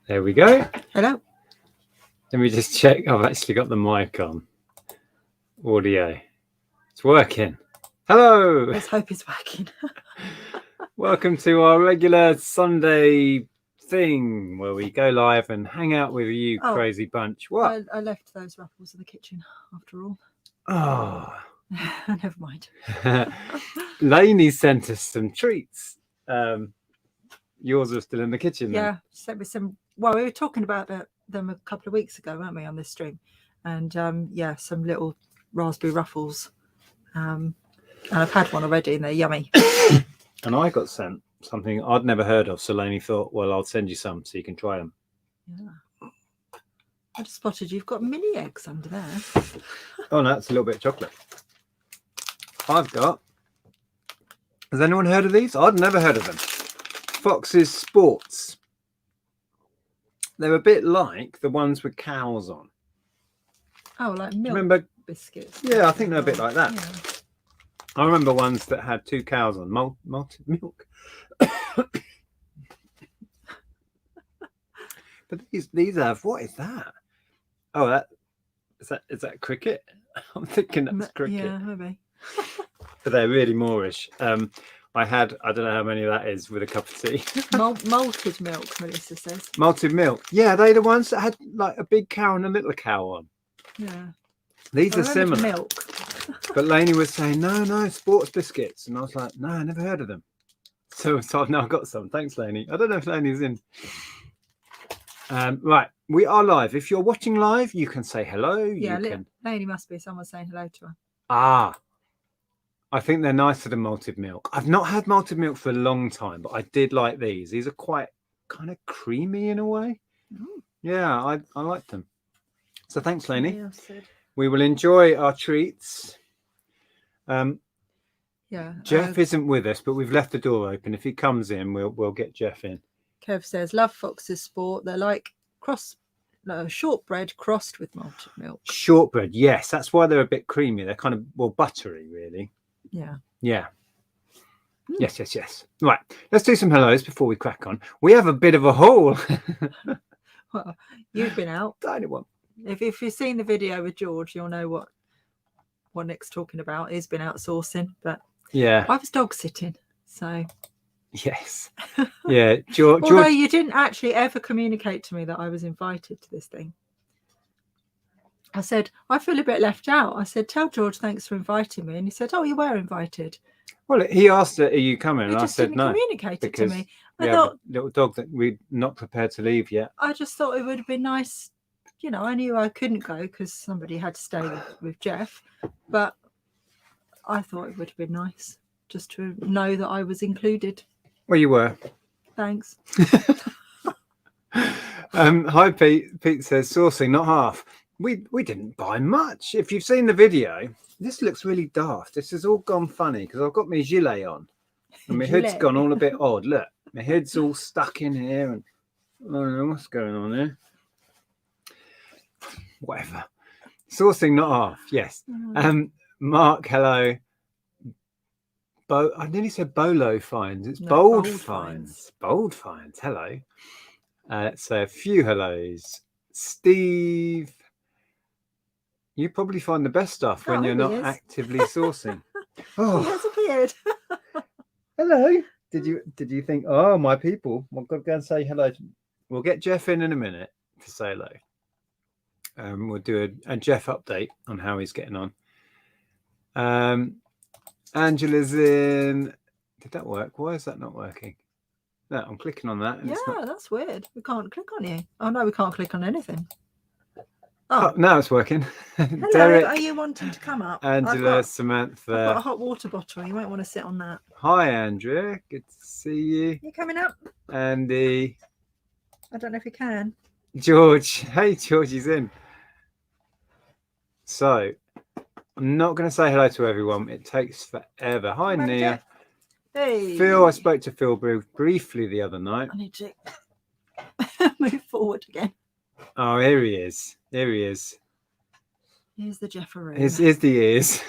There we go. Hello. Let me just check. I've actually got the mic on. Audio. It's working. Hello. Let's hope it's working. Welcome to our regular Sunday thing where we go live and hang out with you crazy bunch. What? I left those ruffles in the kitchen after all. Oh. Never mind. Lainey sent us some treats. Yours are still in the kitchen then? Yeah, sent me some. Well, we were talking about them a couple of weeks ago, weren't we, on this stream? And yeah, some little raspberry ruffles. And I've had one already, and they're yummy. And I got sent something I'd never heard of. So Lainey thought, well, I'll send you some so you can try them. Yeah. I just spotted you've got mini eggs under there. Oh, no, that's a little bit of chocolate. I've got. Has anyone heard of these? I'd never heard of them. Fox's Sports. They're a bit like the ones with cows on. Oh, like milk remember biscuits. Yeah, I think they're a bit like that. Yeah. I remember ones that had 2 cows on, malted milk. But these have, what is that? Oh, is that cricket? I'm thinking that's cricket. Yeah, maybe. But they're really Moorish. I don't know how many that is with a cup of tea. Malted milk, Melissa says. Malted milk. Yeah, they're the ones that had like a big cow and a little cow on. Yeah. These are similar. Milk. But Lainey was saying, no, sports biscuits. And I was like, no, I never heard of them. So I've now got some. Thanks, Lainey. I don't know if Lainey's in. Right, we are live. If you're watching live, you can say hello. Yeah, Lainey must be someone saying hello to her. Ah, I think they're nicer than malted milk. I've not had malted milk for a long time, but I did like these. These are quite kind of creamy in a way. Oh. Yeah, I like them. So thanks, Lainey. Yeah, we will enjoy our treats. Yeah. Jeff isn't with us, but we've left the door open. If he comes in, we'll get Jeff in. Kev says, love Fox's Sport. They're like shortbread crossed with malted milk. Shortbread, yes. That's why they're a bit creamy. They're kind of, buttery, really. Yeah. Yeah. Yes. Right, let's do some hellos before we crack on. We have a bit of a haul. Well, you've been out. Tiny one. If you've seen the video with George, you'll know what Nick's talking about. He's been out sourcing, but yeah, I was dog sitting, so yes, yeah. George. Although you didn't actually ever communicate to me that I was invited to this thing. I said, I feel a bit left out. I said, tell George thanks for inviting me, and he said, oh, you were invited. Well, he asked, are you coming? And I said no. Communicate it to me. I thought, a little dog that we're not prepared to leave yet. I just thought it would have been nice. You know, I knew I couldn't go because somebody had to stay with Jeff, but I thought it would have been nice just to know that I was included. Well, you were. Thanks. Hi, Pete. Pete says sourcing, not half. We didn't buy much. If you've seen the video, this looks really daft. This has all gone funny because I've got my gilet on and my hood's gone all a bit odd. Look, my head's all stuck in here and I don't know what's going on there. Whatever. Sourcing, not half. Yes. Mark, hello. I nearly said Bolo finds. It's bold finds. Bold finds. Hello. So a few hellos. Steve. You probably find the best stuff when you're not actively sourcing. Oh, he has appeared. Hello. Did you think, oh, my people? Well, go and say hello. We'll get Jeff in a minute to say hello. We'll do a Jeff update on how he's getting on. Angela's in. Did that work? Why is that not working? No, I'm clicking on that. And that's weird. We can't click on you. Oh, no, we can't click on anything. Oh, now it's working. Hello, Derek, are you wanting to come up? Angela, Samantha. I've got a hot water bottle. You might want to sit on that. Hi, Andrea. Good to see you. You coming up? Andy. I don't know if you can. George. Hey, George is in. So, I'm not going to say hello to everyone. It takes forever. Hi, Nia. Hey. Phil, I spoke to Phil briefly the other night. I need to move forward again. Oh, here he is. Here he is. Here's the Jefferoo. Here's the ears.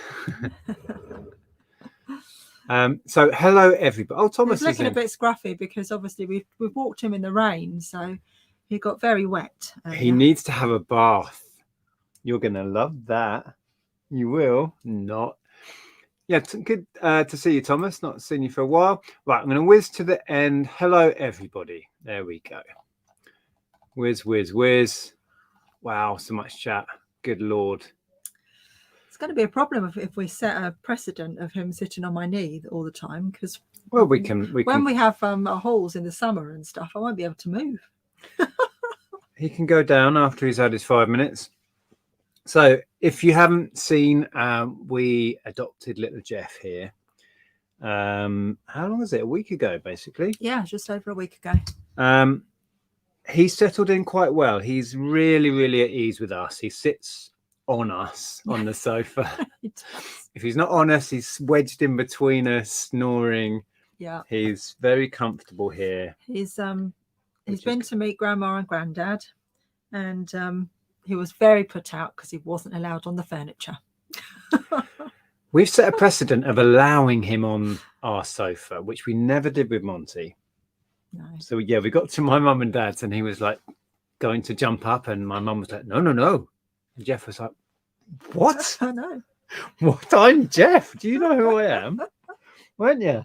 So, hello, everybody. Oh, Thomas He's looking is in. a bit scruffy because obviously we've walked him in the rain. So He got very wet. He needs to have a bath. You're going to love that. You will not. Yeah, good to see you, Thomas. Not seen you for a while. Right, I'm going to whiz to the end. Hello, everybody. There we go. Whiz, whiz, whiz. Wow, so much chat. Good Lord. It's going to be a problem if we set a precedent of him sitting on my knee all the time, because well, we can. When we have our halls in the summer and stuff, I won't be able to move. He can go down after he's had his 5 minutes. So, if you haven't seen, we adopted little Jeff here. How long was it? A week ago, basically. Yeah, just over a week ago. He's settled in quite well. He's really, really at ease with us. He sits on us on the sofa. If he's not on us, he's wedged in between us, snoring. Yeah, he's very comfortable here. He's been to meet Grandma and Granddad, and he was very put out because he wasn't allowed on the furniture. We've set a precedent of allowing him on our sofa, which we never did with Monty. No. So yeah, we got to my mum and dad's, and he was like going to jump up, and my mum was like, "No, no, no." And Jeff was like, "What? I know. What? I'm Jeff. Do you know who I am? Weren't you?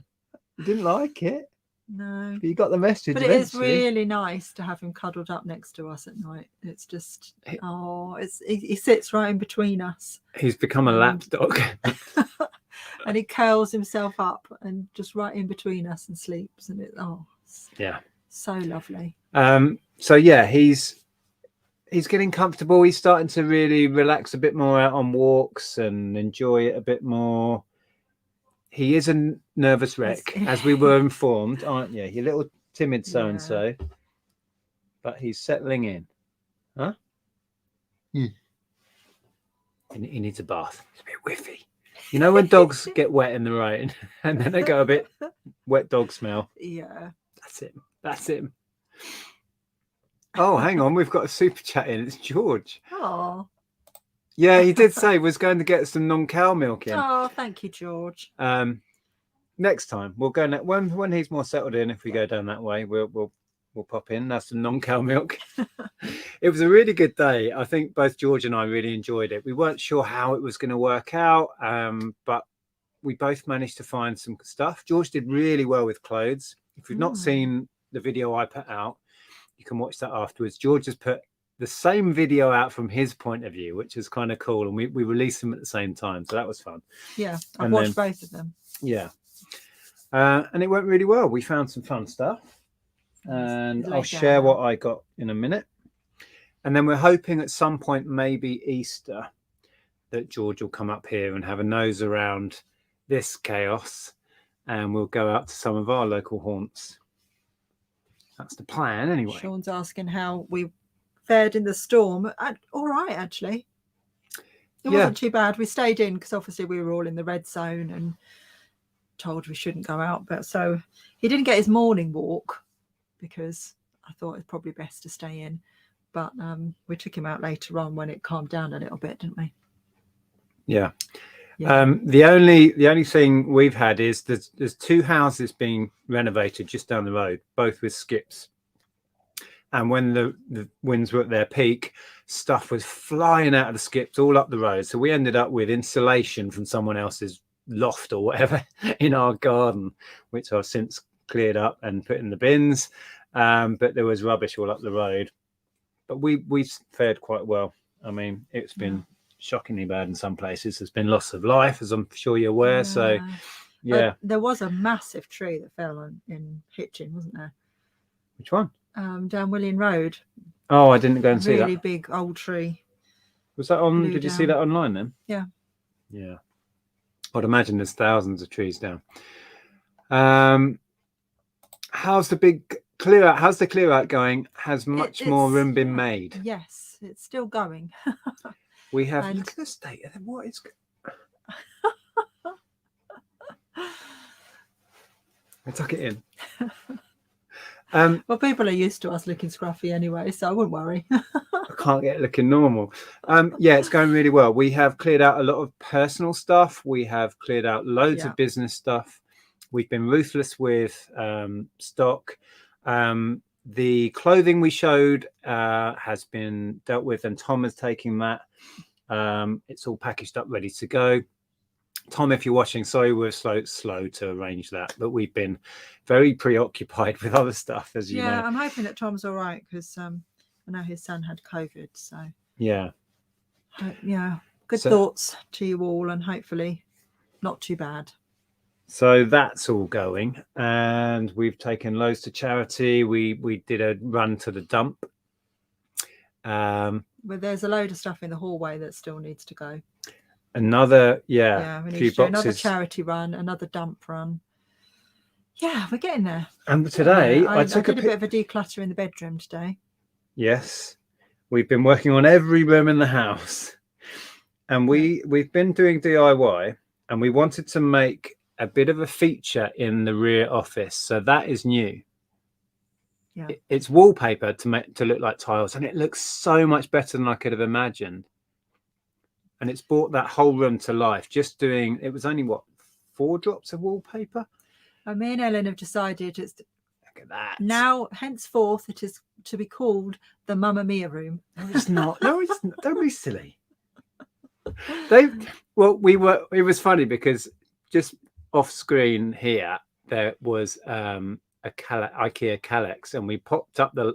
You didn't like it? No. But you got the message. But eventually. It is really nice to have him cuddled up next to us at night. It's just, he sits right in between us. He's become a lapdog. And he curls himself up and just right in between us and sleeps. And yeah, so lovely. So yeah, he's getting comfortable. He's starting to really relax a bit more out on walks and enjoy it a bit more. He is a nervous wreck, as we were informed, aren't you? You little timid so-and-so. But he's settling in. Huh? He needs a bath. It's a bit whiffy. You know when dogs get wet in the rain and then they go a bit wet dog smell? Yeah. That's him. Oh, hang on. We've got a super chat in. It's George. Oh. Yeah, he did say was going to get some non-cow milk in. Oh, thank you, George. Next time we'll go when he's more settled in. If we go down that way, we'll pop in. Have some non-cow milk. It was a really good day. I think both George and I really enjoyed it. We weren't sure how it was going to work out, but we both managed to find some stuff. George did really well with clothes. If you've not seen the video I put out, you can watch that afterwards. George has put the same video out from his point of view, which is kind of cool, and we released them at the same time, so that was fun. Yeah, I watched both of them. Yeah, and it went really well. We found some fun stuff, and I'll share what I got in a minute. And then we're hoping at some point, maybe Easter, that George will come up here and have a nose around this chaos, and we'll go out to some of our local haunts. That's the plan, anyway. Sean's asking how we fared in the storm. All right, actually. It wasn't too bad. We stayed in because obviously we were all in the red zone and told we shouldn't go out. But so he didn't get his morning walk because I thought it's probably best to stay in. But we took him out later on when it calmed down a little bit, didn't we? Yeah. The only thing we've had is there's two houses being renovated just down the road, both with skips. And when the winds were at their peak, stuff was flying out of the skips all up the road. So we ended up with insulation from someone else's loft or whatever in our garden, which I've since cleared up and put in the bins. But there was rubbish all up the road. But we fared quite well. I mean, it's been shockingly bad in some places. There's been loss of life, as I'm sure you're aware. Yeah. So, yeah. But there was a massive tree that fell in Hitchin, wasn't there? Which one? Down William Road. Oh, I didn't go and see that. Really big old tree. Was that on? Did you see that online then? Yeah. Yeah. I'd imagine there's thousands of trees down. How's the big clear out? How's the clear out going? Has much more room been made? Yes, it's still going. We have. Look at the state of them. What is? I tuck it in. Well, people are used to us looking scruffy anyway, so I wouldn't worry. I can't get it looking normal. Yeah, it's going really well. We have cleared out a lot of personal stuff. We have cleared out loads of business stuff. We've been ruthless with stock. The clothing we showed has been dealt with, and Tom is taking that. It's all packaged up, ready to go. Tom, if you're watching, sorry we're slow to arrange that, but we've been very preoccupied with other stuff, as you know. Yeah, I'm hoping that Tom's all right, because I know his son had COVID. So Yeah. Yeah, good thoughts to you all, and hopefully not too bad. So that's all going, and we've taken loads to charity. We did a run to the dump. But there's a load of stuff in the hallway that still needs to go. Another, we need few to do boxes. another charity run, another dump run. Yeah, we're getting there. And today I did a bit of a declutter in the bedroom today. Yes, we've been working on every room in the house, and we've been doing DIY, and we wanted to make a bit of a feature in the rear office. So that is new. Yeah, it's wallpaper to look like tiles, and it looks so much better than I could have imagined. And it's brought that whole room to life. Just doing, it was only what, 4 drops of wallpaper. And me and Ellen have decided look at that. Now, henceforth, it is to be called the Mamma Mia room. No, it's not. No, it's not. Don't be silly. It was funny because just off screen here there was a IKEA Kallax, and we popped the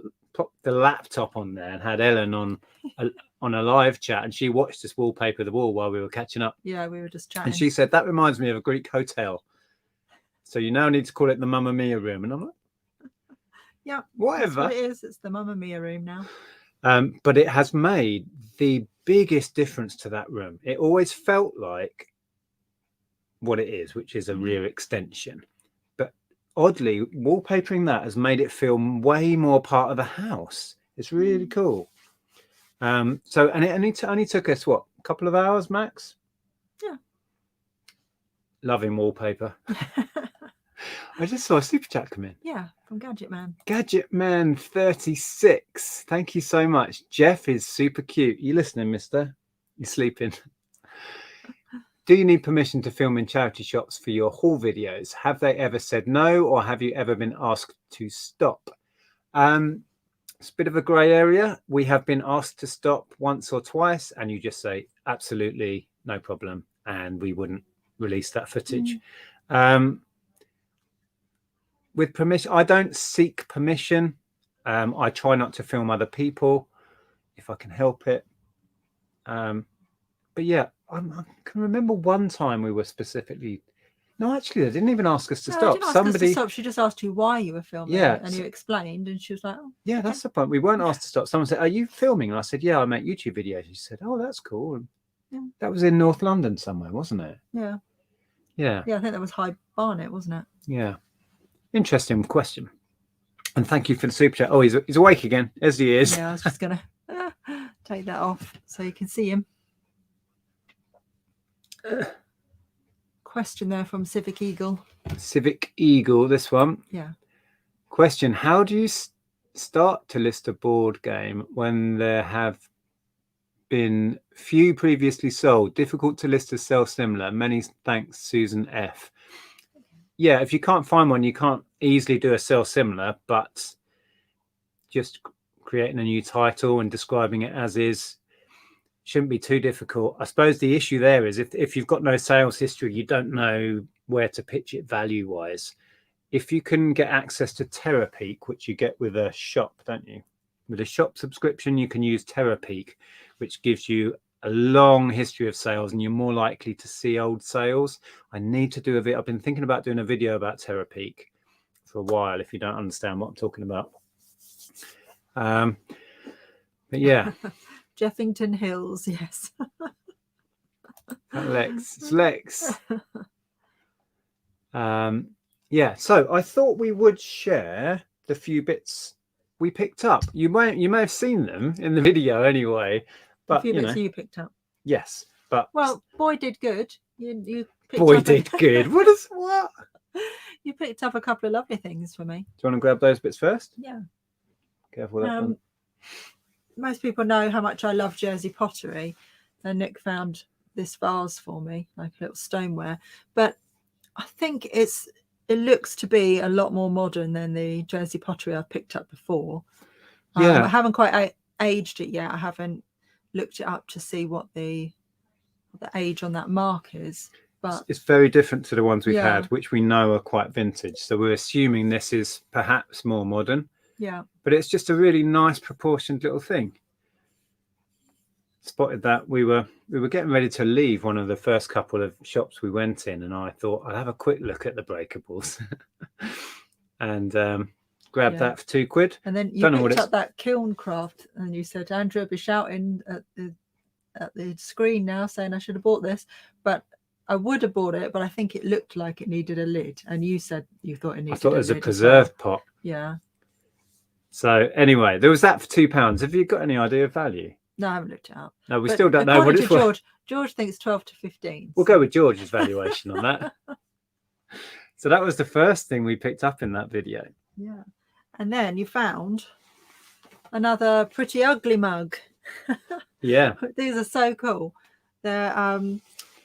laptop on there and had Ellen on a live chat, and she watched us wallpaper the wall while we were catching up. Yeah, we were just chatting. And she said, that reminds me of a Greek hotel. So you now need to call it the Mamma Mia room. And I'm like, yeah, whatever. That's what it is. It's the Mamma Mia room now. But it has made the biggest difference to that room. It always felt like what it is, which is a rear extension. But oddly, wallpapering that has made it feel way more part of the house. It's really cool. And it only took us, what, a couple of hours max? Yeah. Loving wallpaper. I just saw a super chat come in. Yeah, from Gadget Man. Gadget Man 36. Thank you so much. Jeff is super cute. You listening, mister? You sleeping? Do you need permission to film in charity shops for your haul videos? Have they ever said no, or have you ever been asked to stop? It's a bit of a grey area. We have been asked to stop once or twice, and you just say, absolutely, no problem. And we wouldn't release that footage. With permission, I don't seek permission. I try not to film other people if I can help it. But yeah, I can remember one time we were specifically. No, actually, they didn't even ask us to stop. Somebody, she just asked you why you were filming. Yeah, and you explained, and she was like, "Oh, yeah, okay. That's the point. We weren't asked to stop. Someone said, "Are you filming?" And I said, "Yeah, I make YouTube videos." She said, "Oh, that's cool." And that was in North London somewhere, wasn't it? Yeah. Yeah. Yeah, I think that was High Barnet, wasn't it? Yeah. Interesting question. And thank you for the super chat. Oh, he's awake again, as he is. Yeah, I was just gonna take that off so you can see him. Question there from Civic Eagle. Civic Eagle, this one. Yeah. Question: how do you start to list a board game when there have been few previously sold? Difficult to list a sell similar. Many thanks, Susan F. Yeah, if you can't find one, you can't easily do a sell similar, but just creating a new title and describing it as is shouldn't be too difficult. I suppose the issue there is if you've got no sales history, you don't know where to pitch it value wise. If you can get access to TerraPeak, which you get with a shop, don't you? With a shop subscription, you can use TerraPeak, which gives you a long history of sales, and you're more likely to see old sales. I need to do a video. I've been thinking about doing a video about TerraPeak for a while, if you don't understand what I'm talking about. But yeah. Jeffington Hills, yes. Lex. It's Lex. Yeah, so I thought we would share the few bits we picked up. You may have seen them in the video anyway. But, a few bits you picked up. Yes, but well, boy did good. You picked boy up did good. What? You picked up a couple of lovely things for me. Do you want to grab those bits first? Yeah. Careful with that one. Most people know how much I love Jersey pottery, and Nick found this vase for me, like a little stoneware. But I think it's it looks to be a lot more modern than the Jersey pottery I picked up before. Yeah. I haven't quite aged it yet. I haven't looked it up to see what the age on that mark is. But it's very different to the ones we've Yeah. had, which we know are quite vintage. So we're assuming this is perhaps more modern. yeah, But it's just a really nice proportioned little thing. Spotted that we were getting ready to leave one of the first couple of shops we went in, and I thought I'll have a quick look at the breakables and grabbed Yeah. that for £2. and then you Don't know what picked it's- up that kiln craft, and you said Andrea will be shouting at the screen now saying I should have bought this, but I would have bought it, but I think it looked like it needed a lid, and you said you thought it needed. I thought it was a lid as preserve well. pot. Yeah. So anyway, there was that for £2. Have you got any idea of value? No, I haven't looked it up. No, we But still don't know what according it's to worth. George thinks 12 to 15. We'll go with George's valuation on that. So that was the first thing we picked up in that video. Yeah. And then you found another pretty ugly mug. Yeah. These are so cool. They're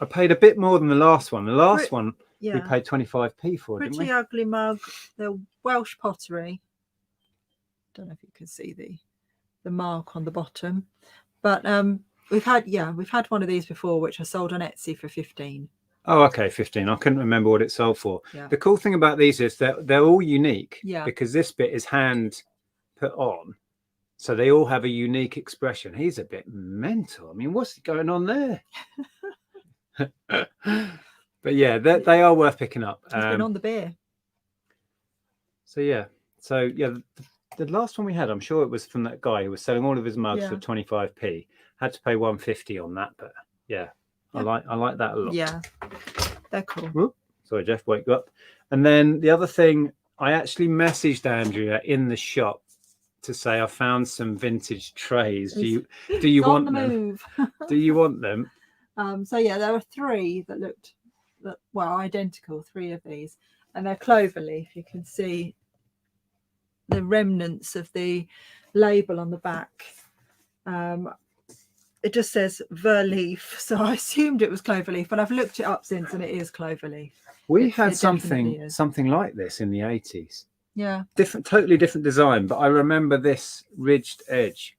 I paid a bit more than the last one. The last one yeah, we paid 25p for, didn't pretty we? ugly mug. They're Welsh pottery. Don't know if you can see the mark on the bottom, but we've had one of these before, which I sold on Etsy for 15. Oh, okay, 15. I couldn't remember what it sold for. Yeah. The cool thing about these is that they're all unique. Yeah. Because this bit is hand put on, so they all have a unique expression. He's a bit mental. I mean, what's going on there? But yeah, they are worth picking up. He's been on the beer. So yeah, the last one we had, I'm sure it was from that guy who was selling all of his mugs for 25p. Had to pay 150 on that, but yeah. I like that a lot. Yeah, they're cool. Whoop. Sorry, Jeff, wake you up. And then the other thing, I actually messaged Andrea in the shop to say I found some vintage trays. Do you want them? Move. Do you want them? So yeah, there were 3 that looked identical. 3 of these, and they're cloverleaf. You can see the remnants of the label on the back. It just says Verleaf, so I assumed it was cloverleaf, but I've looked it up since, and it is cloverleaf. We had something like this in the 80s. Yeah, totally different design, but I remember this ridged edge.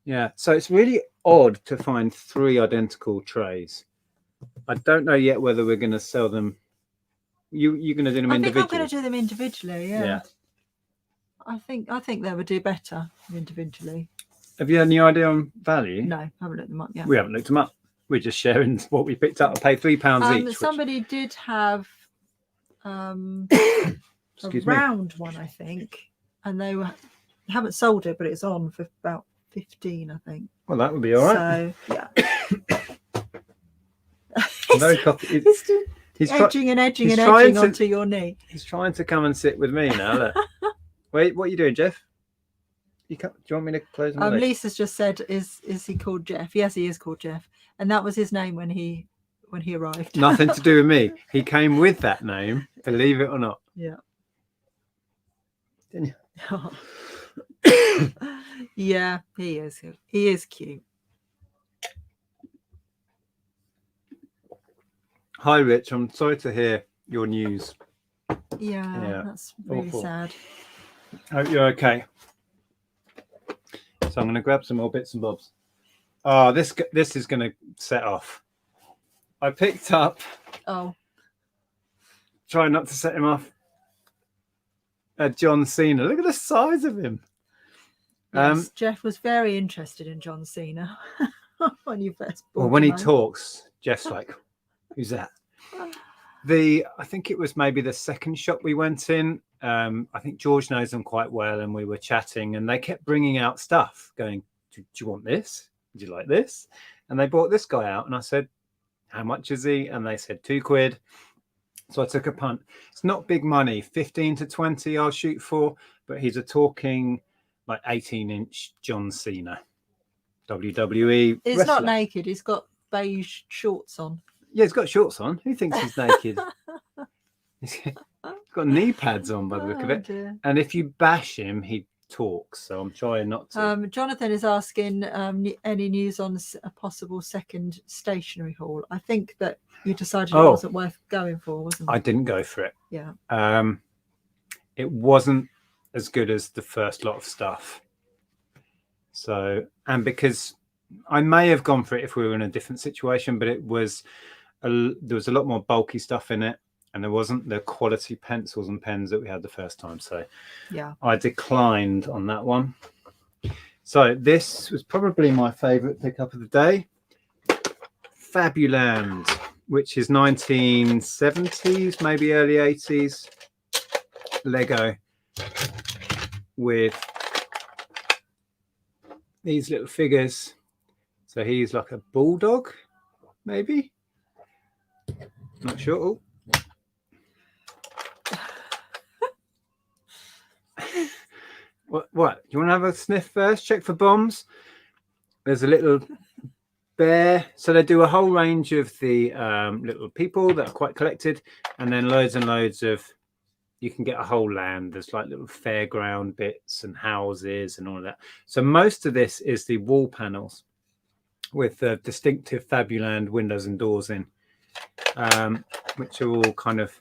Yeah, so it's really odd to find 3 identical trays. I don't know yet whether we're going to sell them. You're going to do them individually? I'm going to do them individually. Yeah. I think they would do better individually. Have you had any idea on value? No, I haven't looked them up yet. We haven't looked them up. We're just sharing what we picked up. I paid £3 each. Somebody did have a round one, I think, and they haven't sold it, but it's on for about 15, I think. Well, that would be all right. So yeah. He's edging onto your knee. He's trying to come and sit with me now. Look. Wait, what are you doing, Jeff? Do you want me to close my leg? Lisa's just said, is he called Jeff? Yes, he is called Jeff, and that was his name when he arrived. Nothing to do with me. He came with that name, believe it or not. Yeah. Didn't you? Yeah, he is. He is cute. Hi, Rich. I'm sorry to hear your news. Yeah. That's really awful. Sad. Hope you're okay. So I'm going to grab some more bits and bobs. Oh, this is going to set off. I picked up. Oh. Try not to set him off. John Cena. Look at the size of him. Yes, Jeff was very interested in John Cena when you first bought Well, when he him. talks, Jeff's like, "Who's that?" I think it was maybe the second shop we went in. I think George knows them quite well, and we were chatting, and they kept bringing out stuff, going, do you want this? Would you like this? And they brought this guy out, and I said, how much is he? And they said £2. So I took a punt. It's not big money, 15 to 20 I'll shoot for, but he's a talking like 18-inch John Cena, WWE. He's wrestler. not naked. He's got beige shorts on. Yeah, he's got shorts on. Who thinks he's naked? He's got knee pads on by the look of it. Dear. And if you bash him, he talks, so I'm trying not to. Jonathan is asking any news on a possible second stationery haul. I think that you decided it wasn't worth going for, wasn't it? I didn't go for it. Yeah. It wasn't as good as the first lot of stuff. So, and because I may have gone for it if we were in a different situation, but there was a lot more bulky stuff in it, and there wasn't the quality pencils and pens that we had the first time. So yeah, I declined on that one. So this was probably my favorite pickup of the day. Fabuland, which is 1970s, maybe early 80s Lego with these little figures. So he's like a bulldog, maybe. Not sure. Oh. What? Do you want to have a sniff first? Check for bombs. There's a little bear. So they do a whole range of the little people that are quite collected, and then loads and loads of. You can get a whole land. There's like little fairground bits and houses and all of that. So most of this is the wall panels with the distinctive Fabuland windows and doors in, which are all kind of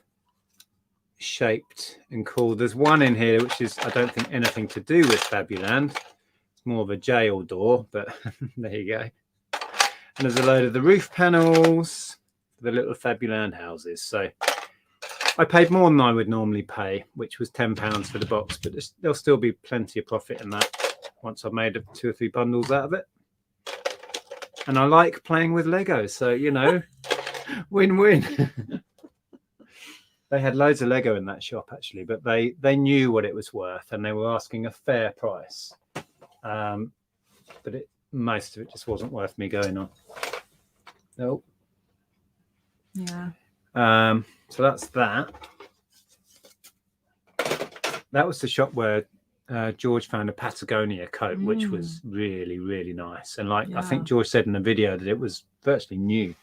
shaped and cool. There's one in here which is, I don't think, anything to do with Fabuland. It's more of a jail door, but there you go. And there's a load of the roof panels, the little Fabuland houses. So I paid more than I would normally pay, which was £10 for the box, but there'll still be plenty of profit in that once I've made 2 or 3 bundles out of it. And I like playing with Lego, so, you know, win-win. They had loads of Lego in that shop, actually, but they knew what it was worth, and they were asking a fair price. But most of it just wasn't worth me going on. Nope. Yeah. So that's that. That was the shop where George found a Patagonia coat, which was really, really nice. And I think George said in the video that it was virtually new.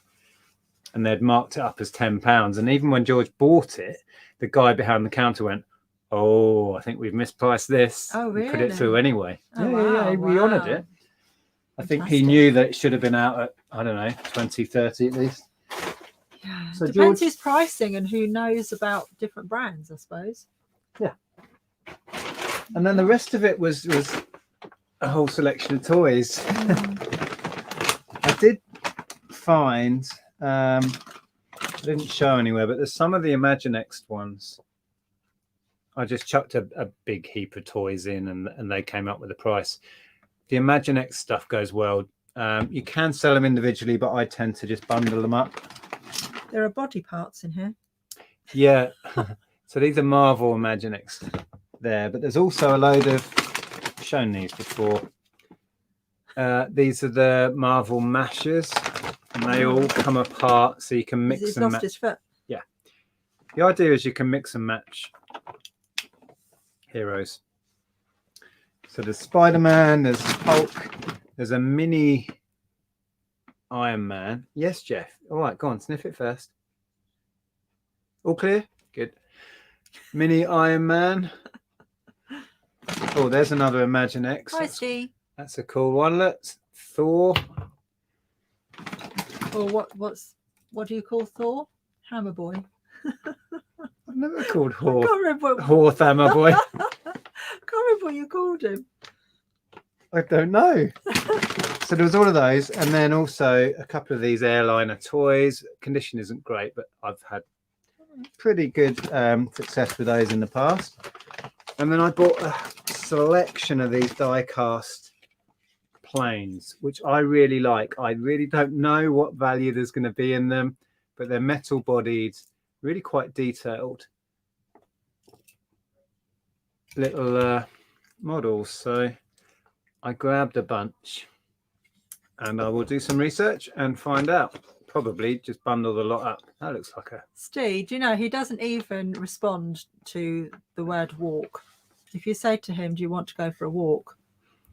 And they'd marked it up as £10. And even when George bought it, the guy behind the counter went, "Oh, I think we've mispriced this." Oh, really? We put it through anyway. Oh, yeah, we honoured it. I think he knew that it should have been out at, I don't know, 20, 30 at least. Yeah. So Depends who's pricing and who knows about different brands, I suppose. Yeah. And then the rest of it was a whole selection of toys. I did find, I didn't show anywhere, but there's some of the Imaginext ones. I just chucked a big heap of toys in, and they came up with a price. The Imaginext stuff goes well. You can sell them individually, but I tend to just bundle them up. There are body parts in here. Yeah. So these are Marvel Imaginext there, but there's also a load of, I've shown these before. These are the Marvel mashers, and they all come apart, so you can mix He's and lost match. his foot. Yeah. The idea is you can mix and match heroes. So there's Spider-Man, there's Hulk, there's a mini Iron Man. Yes, Jeff. All right, go on, sniff it first. All clear? Good. Mini Iron Man. Oh, there's another Imaginext. Hi, Steve. That's a cool one. Let's Thor. Or what do you call Thor? Hammer Boy. I've never called I can't remember. Horth Hammer Boy. I can't remember what you called him. I don't know. So there was all of those, and then also a couple of these airliner toys. Condition isn't great, but I've had pretty good success with those in the past. And then I bought a selection of these die-cast planes, which I really like. I really don't know what value there's going to be in them, but they're metal bodied, really quite detailed little models. So I grabbed a bunch, and I will do some research and find out. Probably just bundle the lot up. That looks like a... Steve, do you know, he doesn't even respond to the word walk. If you say to him, "Do you want to go for a walk?"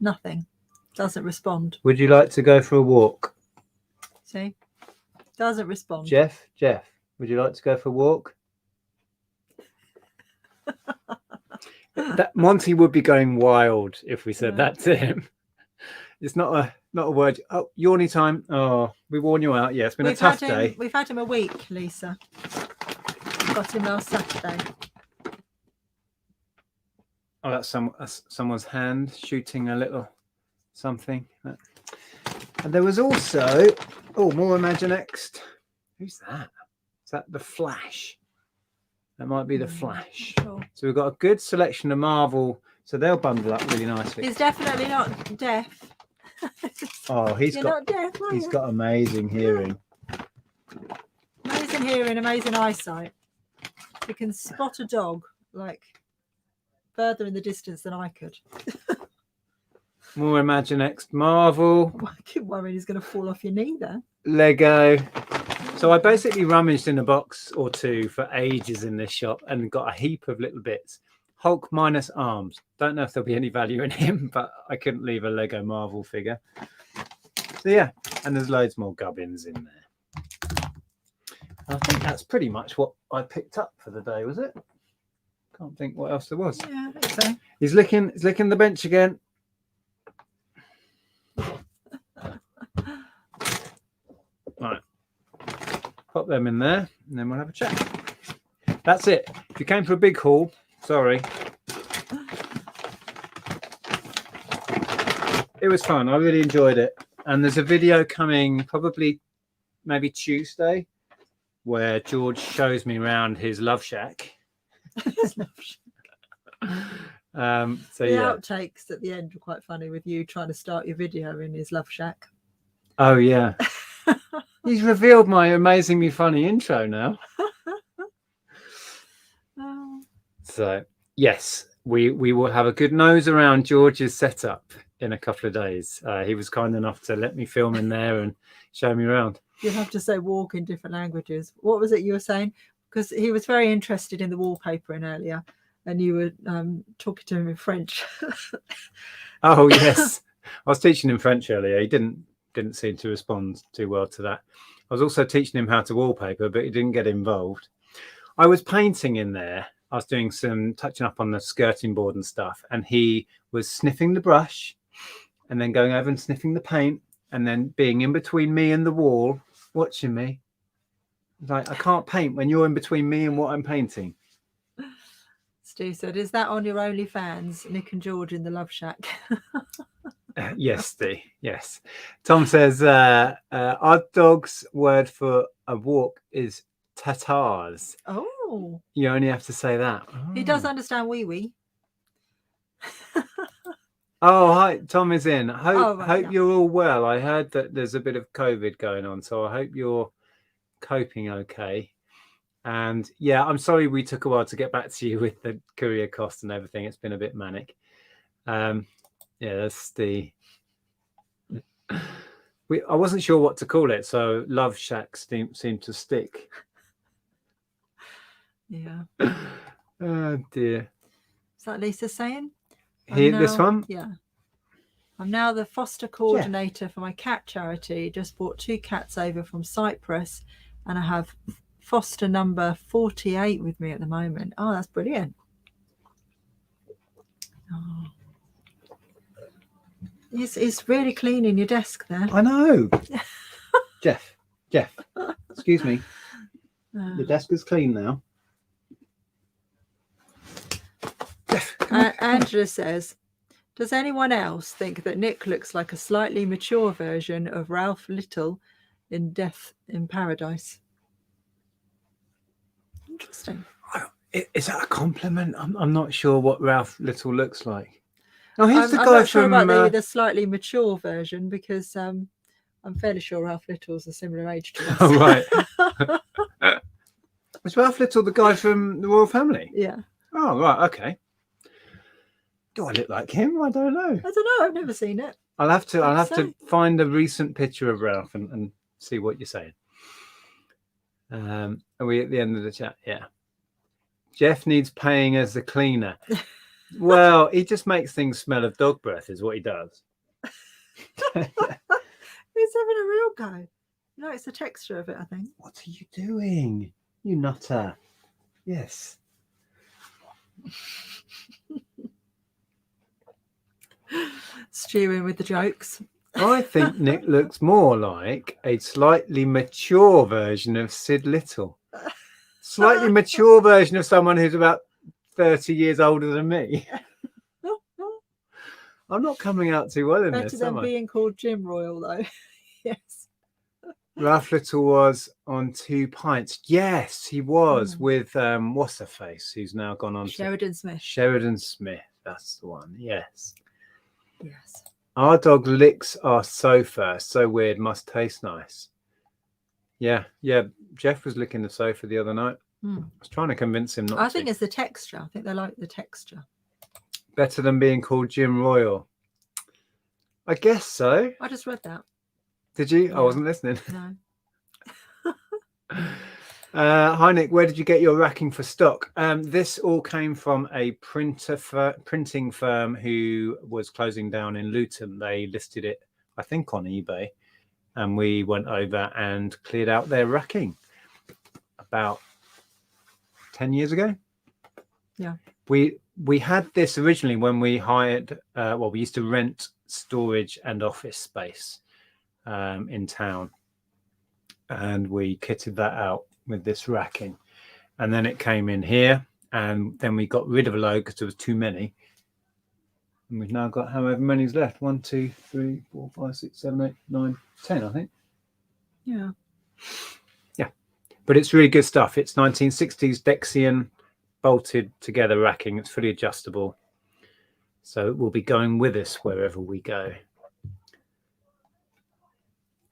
Nothing. Doesn't respond. Would you like to go for a walk? See? Doesn't respond. Jeff, would you like to go for a walk? That Monty would be going wild if we said Yeah. that to him. It's not a word. Oh, yawny time. Oh, we warn you out. Yeah, it's been a tough day. We've had him a week, Lisa. Got him last Saturday. Oh, that's someone's hand shooting a little something. And there was also, more Imaginext. Who's that? Is that the Flash? That might be the Flash. Sure. So we've got a good selection of Marvel. So they'll bundle up really nicely. He's definitely not deaf. Oh, You're not deaf, are he's you? got amazing hearing. Amazing hearing, amazing eyesight. He can spot a dog like further in the distance than I could. More Imaginext, Marvel, I keep worrying he's going to fall off your knee there. Lego. So I basically rummaged in a box or two for ages in this shop and got a heap of little bits. Hulk minus arms. Don't know if there'll be any value in him, but I couldn't leave a Lego Marvel figure. So yeah, and there's loads more gubbins in there. I think that's pretty much what I picked up for the day, was it? Can't think what else there was. Yeah, I think so. He's licking the bench again. Right. Pop them in there and then we'll have a chat. That's it. If you came for a big haul, sorry. It was fun. I really enjoyed it. And there's a video coming probably maybe Tuesday where George shows me around his love shack. So The yeah. Outtakes at the end were quite funny with you trying to start your video in his love shack. Oh yeah. He's revealed my amazingly funny intro now. Oh. So yes, we will have a good nose around George's setup in a couple of days. He was kind enough to let me film in there and show me around. You have to say walk in different languages. What was it you were saying? Because he was very interested in the wallpapering earlier, and you were talking to him in French. Oh yes, I was teaching him French earlier. He didn't seem to respond too well to that. I was also teaching him how to wallpaper, but he didn't get involved. I was painting in there. I was doing some touching up on the skirting board and stuff, and he was sniffing the brush and then going over and sniffing the paint and then being in between me and the wall, watching me. Like, I can't paint when you're in between me and what I'm painting. Steve said, is that on your OnlyFans, Nick and George in the love shack? Yes, Steve. Yes. Tom says, our dog's word for a walk is tatars. Oh. You only have to say that. Oh. He does understand wee-wee. Oh, hi. Tom is in. Hope yeah. you're all well. I heard that there's a bit of COVID going on, so I hope you're coping okay. And yeah, I'm sorry we took a while to get back to you with the courier costs and everything. It's been a bit manic. Yeah, that's the... I wasn't sure what to call it, so Love Shack seemed to stick. Yeah. Oh dear. Is that Lisa saying? This one? Yeah. I'm now the foster coordinator for my cat charity. Just brought 2 cats over from Cyprus, and I have foster number 48 with me at the moment. Oh, that's brilliant. Oh. It's really cleaning your desk there. I know. Jeff, excuse me. Your desk is clean now. Jeff, Angela says, does anyone else think that Nick looks like a slightly mature version of Ralph Little in Death in Paradise? Interesting. Is that a compliment? I'm not sure what Ralph Little looks like. Oh, he's the guy I'm not sure from about the slightly mature version, because I'm fairly sure Ralph Little's a similar age to us. Oh, right. Is Ralph Little the guy from the Royal Family? Yeah. Oh, right. Okay. Do I look like him? I don't know. I don't know. I've never seen it. I'll have to find a recent picture of Ralph and see what you're saying. Are we at the end of the chat? Yeah. Jeff needs paying as the cleaner. Well, he just makes things smell of dog breath, is what he does. He's having a real go. No, it's the texture of it, I think. What are you doing, you nutter? Yes. Stewing with the jokes. I think Nick looks more like a slightly mature version of Sid Little. Slightly mature version of someone who's about 30 years older than me. I'm not coming out too well in Better this, than am I? being called Jim Royal, though. Yes. Ralph Little was on 2 Pints. Yes, he was with what's her face, who's now gone on Sheridan Smith. Sheridan Smith. That's the one. Yes. Yes. Our dog licks our sofa. So weird. Must taste nice. Yeah. Jeff was licking the sofa the other night. I was trying to convince him not to. I think it's the texture. I think they like the texture. Better than being called Jim Royal. I guess so. I just read that. Did you? Yeah. I wasn't listening. No. Hi Nick, where did you get your racking for stock? This all came from a printing firm who was closing down in Luton. They listed it, I think, on eBay, and we went over and cleared out their racking about 10 years ago. Yeah. We had this originally when we hired. We used to rent storage and office space in town, and we kitted that out with this racking, and then it came in here, and then we got rid of a load because there was too many, and we've now got however many's left. 1, 2, 3, 4, 5, 6, 7, 8, 9, 10, I think. Yeah, but it's really good stuff. It's 1960s Dexian bolted together racking. It's fully adjustable, so it will be going with us wherever we go.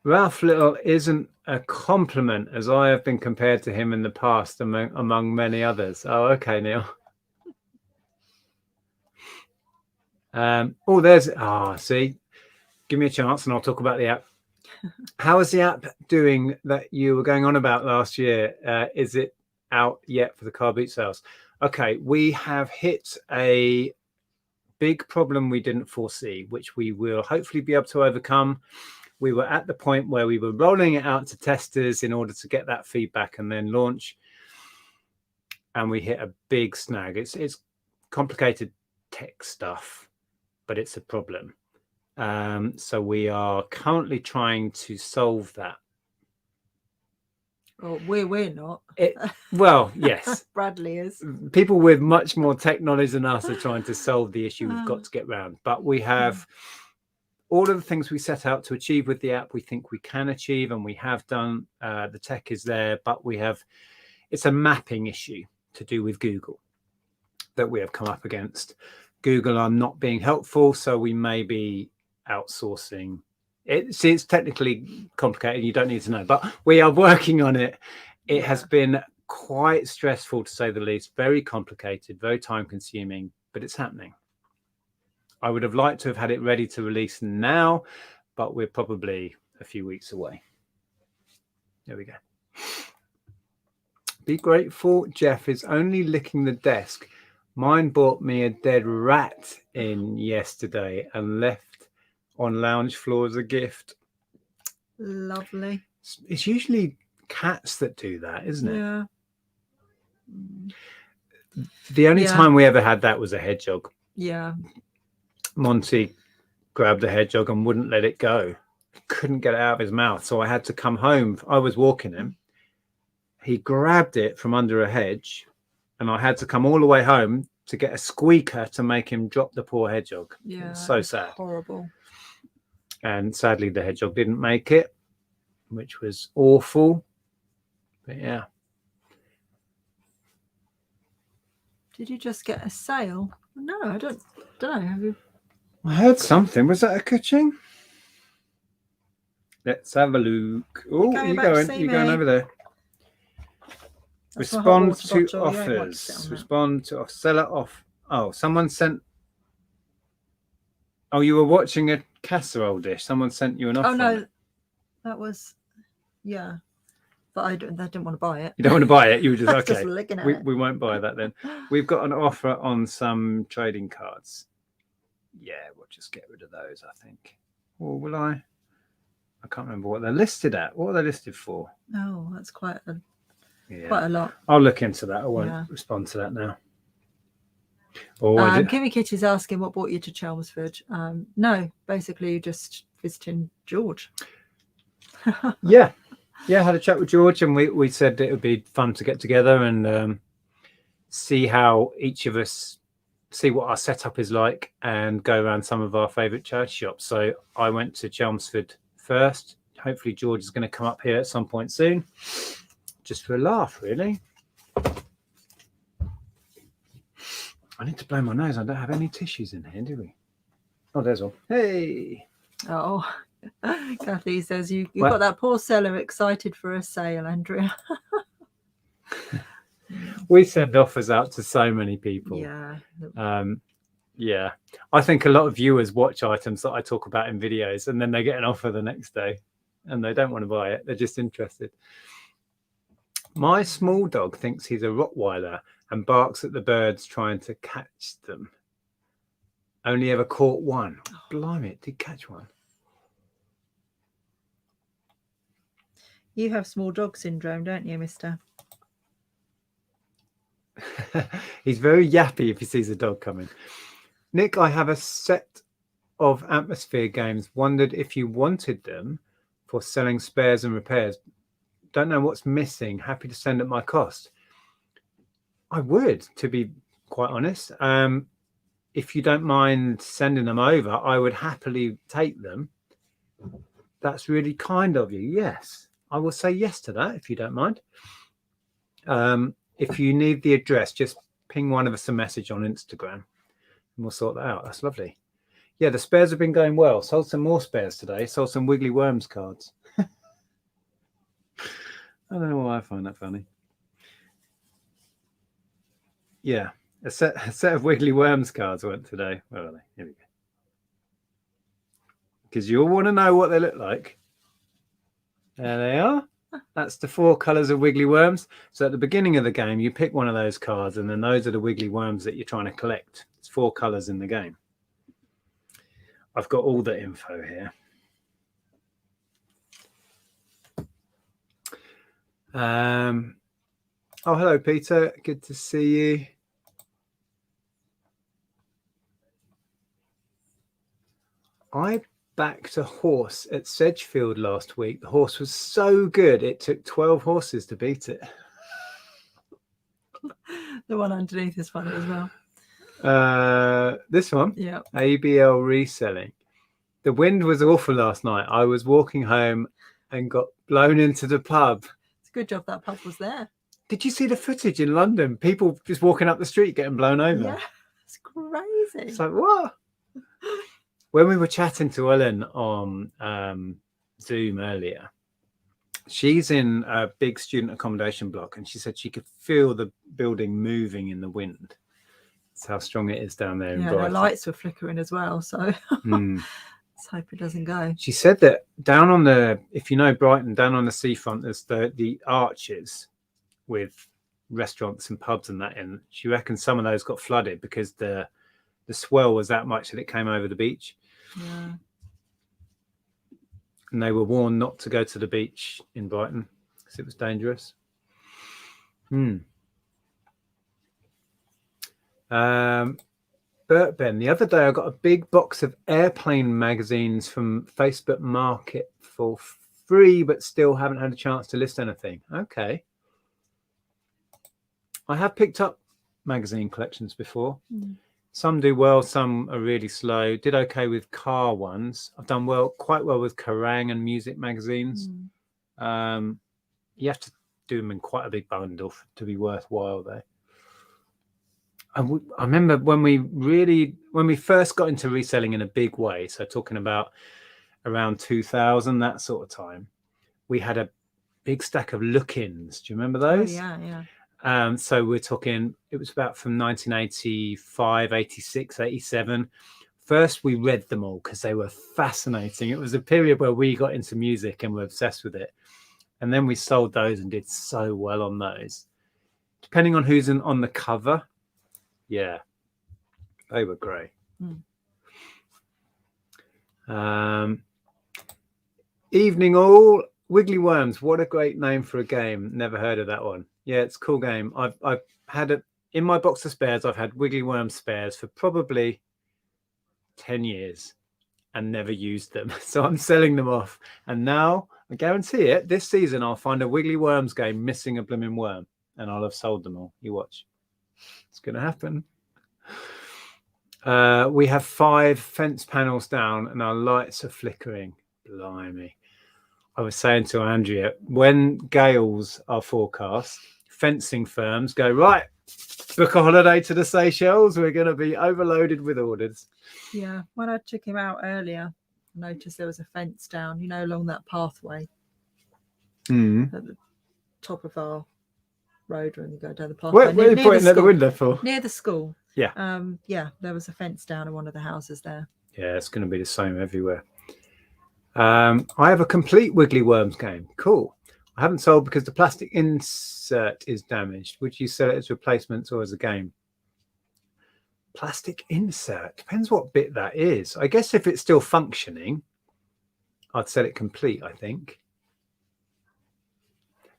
Ralph Little isn't a compliment, as I have been compared to him in the past among many others. Oh, okay, Neil. See, give me a chance and I'll talk about the app. How is the app doing that you were going on about last year? Is it out yet for the car boot sales? Okay, we have hit a big problem we didn't foresee, which we will hopefully be able to overcome. We were at the point where we were rolling it out to testers in order to get that feedback and then launch. And we hit a big snag. It's complicated tech stuff, but it's a problem. So we are currently trying to solve that. Well, we're not. Well, yes. Bradley is. People with much more tech knowledge than us are trying to solve the issue we've got to get round. But we have all of the things we set out to achieve with the app, we think we can achieve, and we have done. The tech is there, but it's a mapping issue to do with Google that we have come up against. Google are not being helpful, so we may be outsourcing it. See, it's technically complicated. You don't need to know, but we are working on it. It has been quite stressful, to say the least, very complicated, very time consuming, but it's happening. I would have liked to have had it ready to release now, but we're probably a few weeks away. There we go. Be grateful Jeff is only licking the desk. Mine bought me a dead rat in yesterday and left on lounge floor as a gift. Lovely. It's usually cats that do that, isn't it? Yeah. The only time we ever had that was a hedgehog. Yeah. Monty grabbed a hedgehog and wouldn't let it go. Couldn't get it out of his mouth, so I had to come home. I was walking him. He grabbed it from under a hedge, and I had to come all the way home to get a squeaker to make him drop the poor hedgehog. Yeah. It was so sad. Horrible. And sadly, the hedgehog didn't make it, which was awful. But yeah. Did you just get a sale? No, I don't know. Have you? I heard something. Was that a Kuching? Let's have a look. Oh, you going over there? That's Respond to offers. Respond to seller off. Oh, someone sent. Oh, you were watching a casserole dish. Someone sent you an offer. Oh no, that was but I didn't want to buy it. You don't want to buy it. You were just okay. Just looking at we won't buy that then. We've got an offer on some trading cards. Yeah, we'll just get rid of those, I think. Or will I? I can't remember what they're listed at. What are they listed for? Oh, that's quite a lot. I'll look into that. I won't respond to that now. Or Kimmy Kitty's asking what brought you to Chelmsford. No, basically just visiting George. yeah, had a chat with George, and we said it would be fun to get together and see how each of us see what our setup is like and go around some of our favourite charity shops. So I went to Chelmsford first. Hopefully George is going to come up here at some point soon, just for a laugh, really. I need to blow my nose. I don't have any tissues in here, do we? Oh, there's one. Hey. Oh, Kathy says you've got that poor seller excited for a sale, Andrea. We send offers out to so many people. Yeah. Yeah. I think a lot of viewers watch items that I talk about in videos, and then they get an offer the next day and they don't want to buy it. They're just interested. My small dog thinks he's a Rottweiler and barks at the birds trying to catch them. Only ever caught one. Oh, blimey, it did catch one. You have small dog syndrome, don't you, mister? He's very yappy if he sees a dog coming. Nick, I have a set of atmosphere games. Wondered if you wanted them for selling spares and repairs. Don't know what's missing. Happy to send at my cost. I would, to be quite honest. If you don't mind sending them over, I would happily take them. That's really kind of you. Yes, I will say yes to that if you don't mind. If you need the address, just ping one of us a message on Instagram and we'll sort that out. That's lovely. Yeah, the spares have been going well. Sold some more spares today. Sold some Wiggly Worms cards. I don't know why I find that funny. Yeah, a set of Wiggly Worms cards went today. Where are they? Here we go. Because you all want to know what they look like. There they are. That's the 4 colours of Wiggly Worms. So at the beginning of the game, you pick one of those cards, and then those are the Wiggly Worms that you're trying to collect. It's 4 colours in the game. I've got all the info here. Oh, hello, Peter. Good to see you. I backed a horse at Sedgefield last week. The horse was so good, it took 12 horses to beat it. The one underneath is funny as well. This one? Yeah. ABL Reselling. The wind was awful last night. I was walking home and got blown into the pub. It's a good job that pub was there. Did you see the footage in London? People just walking up the street getting blown over. Yeah, it's crazy. It's like, what? When we were chatting to Ellen on Zoom earlier, she's in a big student accommodation block, and she said she could feel the building moving in the wind. That's how strong it is down there. Yeah, the lights were flickering as well, so let's hope it doesn't go. She said that down on the, if you know Brighton, down on the seafront, there's the arches with restaurants and pubs and that in. She reckons some of those got flooded because the swell was that much that it came over the beach. Yeah. And they were warned not to go to the beach in Brighton because it was dangerous. Bert Ben, the other day I got a big box of airplane magazines from Facebook Market for free, but still haven't had a chance to list anything. Okay. I have picked up magazine collections before. Some do well, some are really slow. Did okay with car ones. I've done quite well with Kerrang and music magazines. You have to do them in quite a big bundle to be worthwhile, though. I remember when we first got into reselling in a big way, so talking about around 2000, that sort of time, we had a big stack of look-ins. Do you remember those? Oh, yeah. So we're talking, it was about from 1985, 86, 87. First, we read them all because they were fascinating. It was a period where we got into music and were obsessed with it. And then we sold those and did so well on those. Depending on who's on the cover, yeah, they were great. Evening all. Wiggly Worms, what a great name for a game. Never heard of that one. Yeah, it's a cool game. I've had in my box of spares, I've had Wiggly Worm spares for probably 10 years and never used them. So I'm selling them off. And now I guarantee it, this season I'll find a Wiggly Worms game missing a blooming worm and I'll have sold them all. You watch. It's going to happen. We have 5 fence panels down and our lights are flickering. Blimey. I was saying to Andrea, when gales are forecast, fencing firms go, right, book a holiday to the Seychelles. We're going to be overloaded with orders. Yeah, when I took him out earlier, I noticed there was a fence down, along that pathway at the top of our road when you go down the pathway. Where are you pointing at the window for? Near the school. Yeah. Yeah, there was a fence down in one of the houses there. Yeah, it's going to be the same everywhere. I have a complete Wiggly Worms game. Cool. I haven't sold because the plastic insert is damaged. Would you sell it as replacements or as a game? Plastic insert depends what bit that is. I guess if it's still functioning, I'd sell it complete, I think.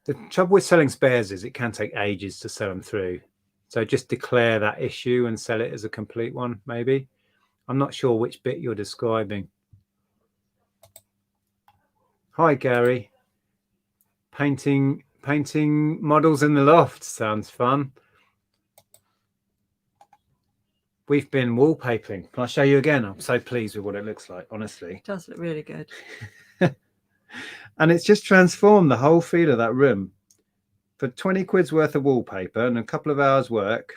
The trouble with selling spares is it can take ages to sell them through. So just declare that issue and sell it as a complete one, maybe. I'm not sure which bit you're describing. Hi, Gary. Painting models in the loft sounds fun. We've been wallpapering. Can I show you again? I'm so pleased with what it looks like, honestly. It does look really good. And it's just transformed the whole feel of that room. For 20 quid's worth of wallpaper and a couple of hours work,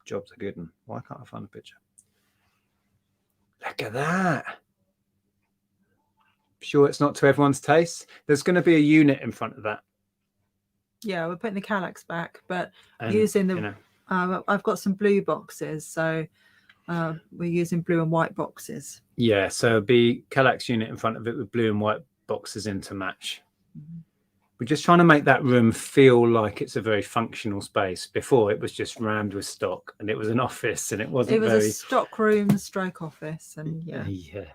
job's a good one. Why can't I find a picture? Look at that. Sure it's not to everyone's taste? There's going to be a unit in front of that. Yeah, we're putting the Kallax back, but using the... I've got some blue boxes, so we're using blue and white boxes. Yeah, so it'll be Kallax unit in front of it with blue and white boxes in to match. We're just trying to make that room feel like it's a very functional space. Before it was just rammed with stock and it was an office and it wasn't very... It was a stock room stroke office and yeah.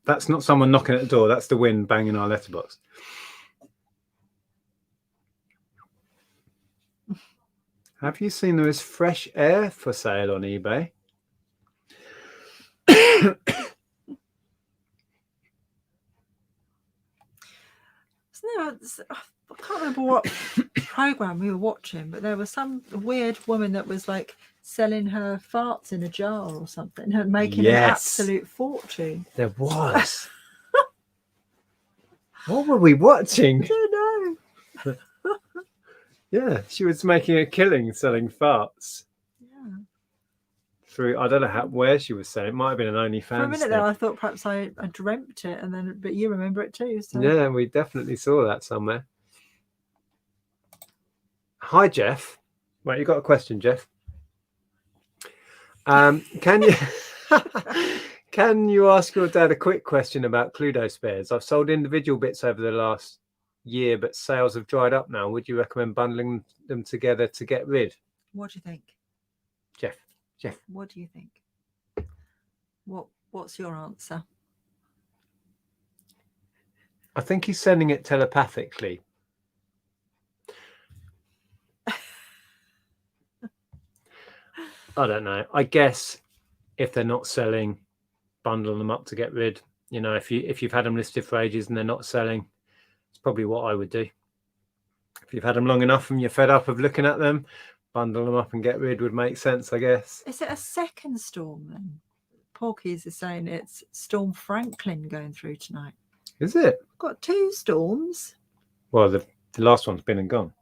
That's not someone knocking at the door. That's the wind banging our letterbox. Have you seen there is fresh air for sale on eBay? I can't remember what program we were watching, but there was some weird woman that was like selling her farts in a jar or something and making an absolute fortune. There was. What were we watching? I don't know. Yeah, she was making a killing selling farts. Yeah. Through, I don't know where she was selling. It might have been an OnlyFans. For a minute there, I thought perhaps I dreamt it, but you remember it too. So. Yeah, we definitely saw that somewhere. Hi, Jeff. Right, you got a question, Jeff? Can you ask your dad a quick question about Cluedo spares? I've sold individual bits over the last year, but sales have dried up now. Would you recommend bundling them together to get rid? What do you think, Jeff? What do you think? What's your answer? I think he's sending it telepathically. I don't know. I guess if they're not selling, bundle them up to get rid. If you've had them listed for ages and they're not selling, it's probably what I would do. If you've had them long enough and you're fed up of looking at them, bundle them up and get rid would make sense, I guess. Is it a second storm then? Porky's is saying it's Storm Franklin going through tonight. Is it? We've got 2 storms. Well, the last one's been and gone.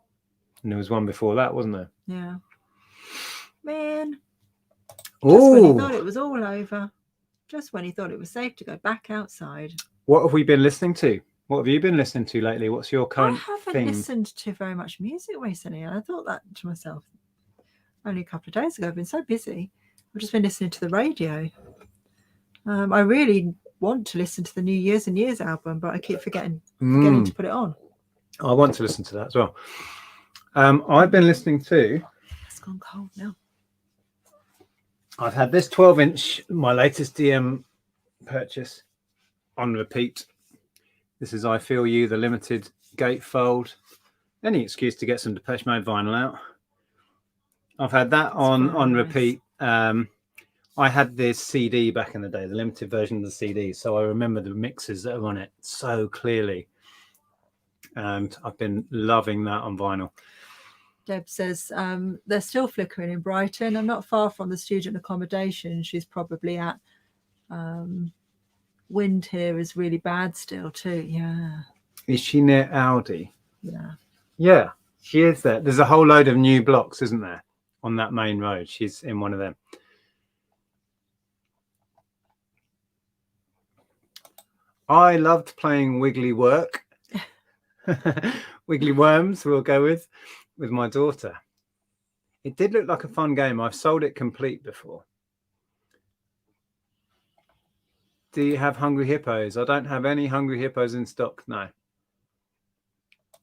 And there was one before that, wasn't there? Yeah. Man. Just when he thought it was all over. Just when he thought it was safe to go back outside. What have we been listening to? What have you been listening to lately? What's your current I haven't listened to very much music recently. And I thought that to myself only a couple of days ago. I've been so busy. I've just been listening to the radio. I really want to listen to the New Years and Years album, but I keep forgetting to put it on. I want to listen to that as well. I've been listening to... It's gone cold now. I've had this 12-inch, my latest DM purchase, on repeat. This is I Feel You, the limited gatefold, any excuse to get some Depeche Mode vinyl out. I've had that on nice. repeat. I had this CD back in the day, the limited version of the CD, so I remember the mixes that are on it so clearly, and I've been loving that on vinyl. Deb says they're still flickering in Brighton. I'm not far from the student accommodation she's probably at. Wind here is really bad still too. Yeah. Is she near Aldi? Yeah. Yeah, she is there. There's a whole load of new blocks, isn't there, on that main road? She's in one of them. I loved playing Wiggly Work. Wiggly Worms we'll go with my daughter. It did look like a fun game. I've sold it complete before. Do you have Hungry Hippos? I don't have any Hungry Hippos in stock, no.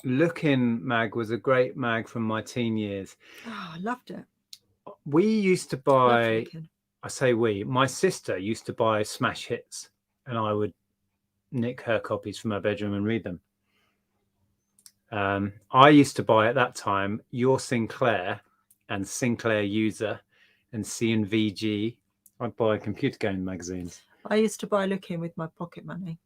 Lookin' mag was a great mag from my teen years. Oh, I loved it. We used to buy, I say we, my sister used to buy smash hits, and I would nick her copies from her bedroom and read them. I used to buy at that time Your Sinclair and Sinclair User and C&VG. I'd buy computer game magazines. I used to buy Looking with my pocket money,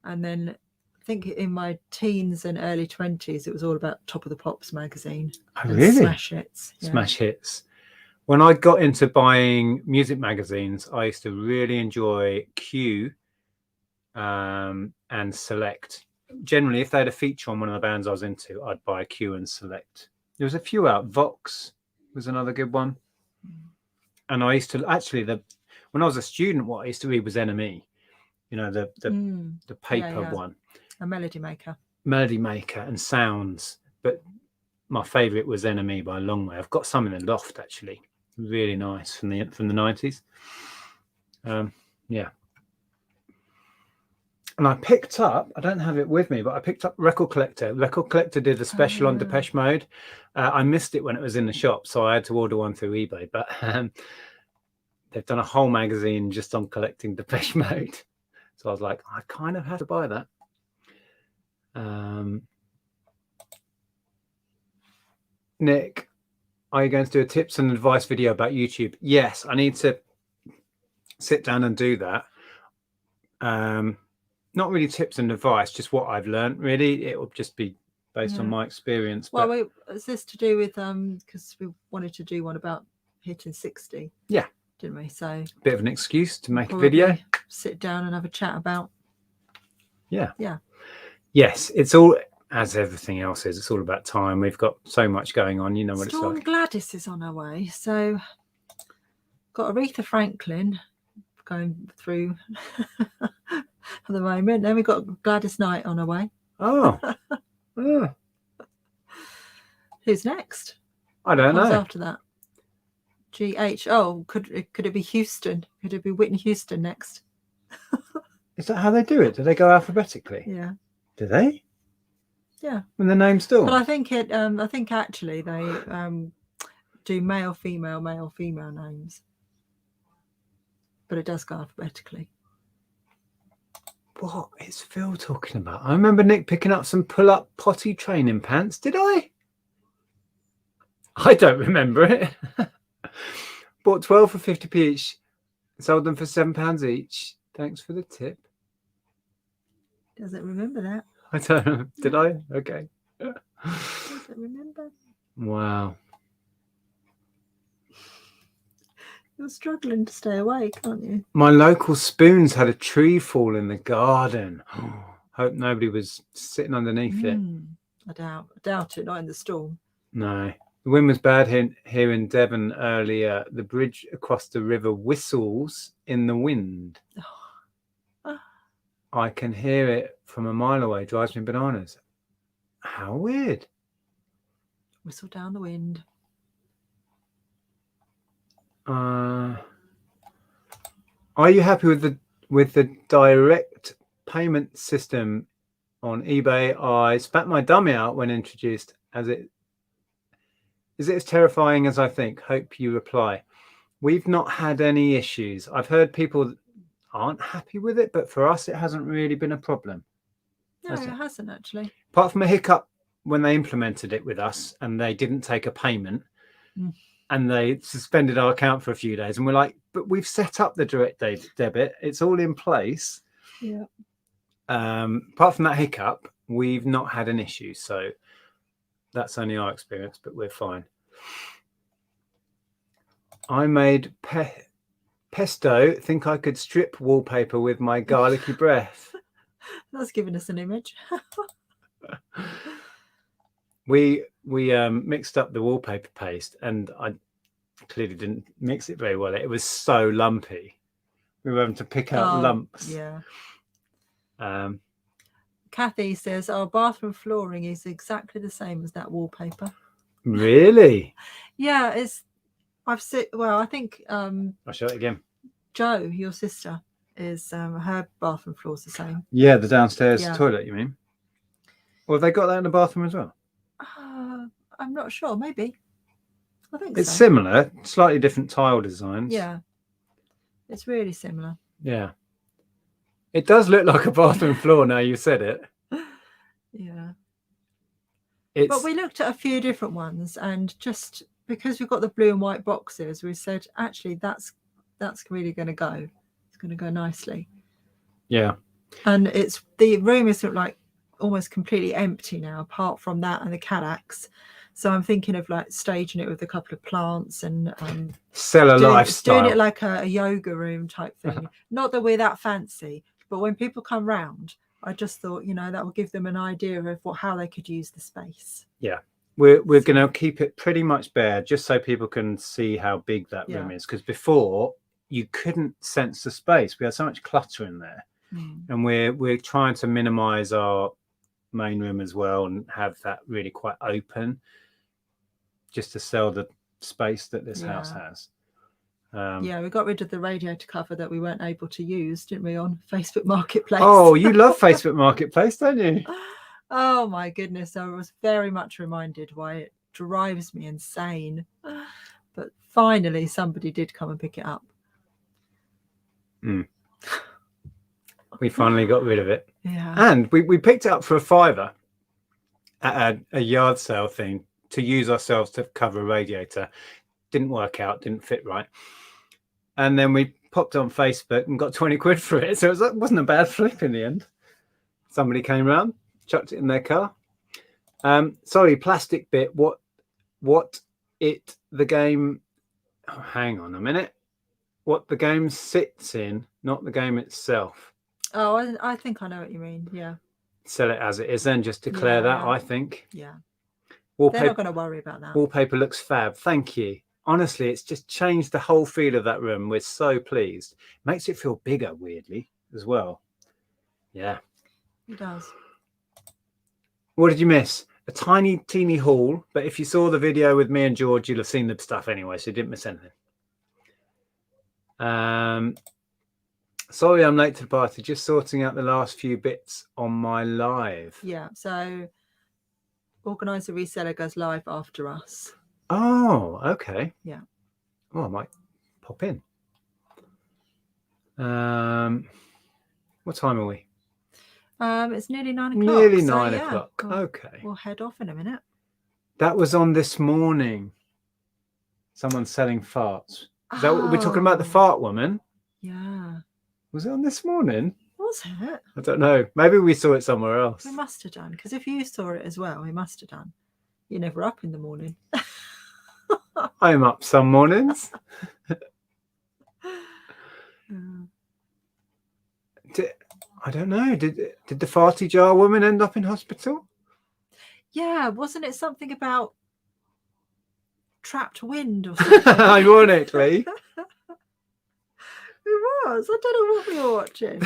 and then I think in my teens and early 20s it was all about Top of the Pops magazine. Oh, really? Smash hits. Yeah. Smash hits. When I got into buying music magazines, I used to really enjoy Q and Select. Generally, if they had a feature on one of the bands I was into, I'd buy Q and Select. There was a few out. Vox was another good one. And I used to actually, when I was a student, what I used to read was NME, you know, the paper one. A Melody Maker. Melody Maker and Sounds. But my favourite was NME by a long way. I've got some in the loft, actually. Really nice from the 90s. Yeah. And I picked up, I don't have it with me, but I picked up Record Collector. Record Collector did a special on Depeche Mode. I missed it when it was in the shop, so I had to order one through eBay. But they've done a whole magazine just on collecting Depeche Mode. So I was like, I kind of have to buy that. Nick, are you going to do a tips and advice video about YouTube? Yes, I need to sit down and do that. Not really tips and advice, just what I've learned, really. It will just be based on my experience. Well, is this to do with, because we wanted to do one about hitting 60. Yeah. Didn't we? So bit of an excuse to make a video. Sit down and have a chat about. Yeah. Yeah. Yes, it's all, as everything else is, it's all about time. We've got so much going on. You know what Storm it's like. Gladys is on her way. So got Aretha Franklin going through at the moment. Then we've got Gladys Knight on her way. Oh. Oh. Who's next? I don't know. After that. GH. Oh, could it be Houston? Could it be Whitney Houston next? Is that how they do it? Do they go alphabetically? Yeah. Do they? Yeah. When the name's still. But I think actually they do male, female names. But it does go alphabetically. What is Phil talking about? I remember Nick picking up some pull-up potty training pants. Did I? I don't remember it. Bought 12 for 50p each. Sold them for £7 each. Thanks for the tip. Doesn't remember that. I don't know. Did I? Okay. Doesn't remember. Wow. You're struggling to stay awake, aren't you? My local spoons had a tree fall in the garden. Hope nobody was sitting underneath it. I doubt it. Not in the storm. No. The wind was bad here in Devon earlier. The bridge across the river whistles in the wind. I can hear it from a mile away. Drives me bananas. How weird. Whistle down the wind. Are you happy with the direct payment system on eBay? I spat my dummy out when introduced. Is it as terrifying as I think? Hope you reply. We've not had any issues. I've heard people aren't happy with it, but for us, it hasn't really been a problem. No, has it it? hasn't actually. Apart from a hiccup when they implemented it with us and they didn't take a payment and they suspended our account for a few days, and we're like, but we've set up the direct debit, it's all in place. Yeah. Apart from that hiccup, we've not had an issue, so that's only our experience, but we're fine. I made pesto. Think I could strip wallpaper with my garlicky breath. That's giving us an image. We mixed up the wallpaper paste, and I clearly didn't mix it very well. It was so lumpy. We were having to pick out lumps. Yeah. Um, Kathy says our bathroom flooring is exactly the same as that wallpaper. Really? Yeah, it's. I've seen. Well, I think. I'll show it again. Jo, your sister, is her bathroom floor's the same. Yeah, the downstairs toilet. You mean? Or have they got that in the bathroom as well? I'm not sure. Maybe. I think it's so. similar, slightly different tile designs. Yeah, it's really similar. Yeah, it does look like a bathroom floor now you said it. Yeah. It's... But we looked at a few different ones, and just because we've got the blue and white boxes, we said actually that's really going to go. It's going to go nicely. Yeah. And it's the room is sort of like almost completely empty now, apart from that and the Cadillacs. So I'm thinking of like staging it with a couple of plants and sell a lifestyle. Doing it like a yoga room type thing. Not that we're that fancy, but when people come round, I just thought, that will give them an idea of how they could use the space. Yeah, we're going to keep it pretty much bare, just so people can see how big that room is. Because before you couldn't sense the space. We had so much clutter in there, and we're trying to minimise our main room as well and have that really quite open, just to sell the space that this house has. We got rid of the radiator cover that we weren't able to use, didn't we, on Facebook Marketplace? Oh, you love Facebook Marketplace, don't you? Oh my goodness, I was very much reminded why it drives me insane. But finally somebody did come and pick it up. We finally got rid of it. Yeah. And we picked it up for $5 at a yard sale thing to use ourselves to cover a radiator. Didn't work out, didn't fit right. And then we popped on Facebook and got 20 quid for it. So it wasn't a bad flip in the end. Somebody came round, chucked it in their car. Sorry, plastic bit. The game, hang on a minute. What the game sits in, not the game itself. Oh, I think I know what you mean. Yeah. Sell it as it is, then just declare that, I think. Yeah. Wallpaper, they're not going to worry about that. Wallpaper looks fab. Thank you. Honestly, it's just changed the whole feel of that room. We're so pleased. Makes it feel bigger, weirdly, as well. Yeah. It does. What did you miss? A tiny, teeny haul. But if you saw the video with me and George, you'll have seen the stuff anyway, so you didn't miss anything. Sorry I'm late to the party. Just sorting out the last few bits on my live. Yeah, so Organizer Reseller goes live after us. Oh, okay. Yeah. Oh, I might pop in. What time are we? It's nearly 9 o'clock. Nearly 9 o'clock. Okay. We'll head off in a minute. That was on this morning. Someone's selling farts. Is that what we're talking about? The fart woman? Yeah. Was it on this morning? Was it? I don't know. Maybe we saw it somewhere else. We must have done, because if you saw it as well, we must have done. You're never up in the morning. I'm up some mornings. I don't know. Did the farty jar woman end up in hospital? Yeah, wasn't it something about trapped wind or something? Ironically. It was. I don't know what we were watching.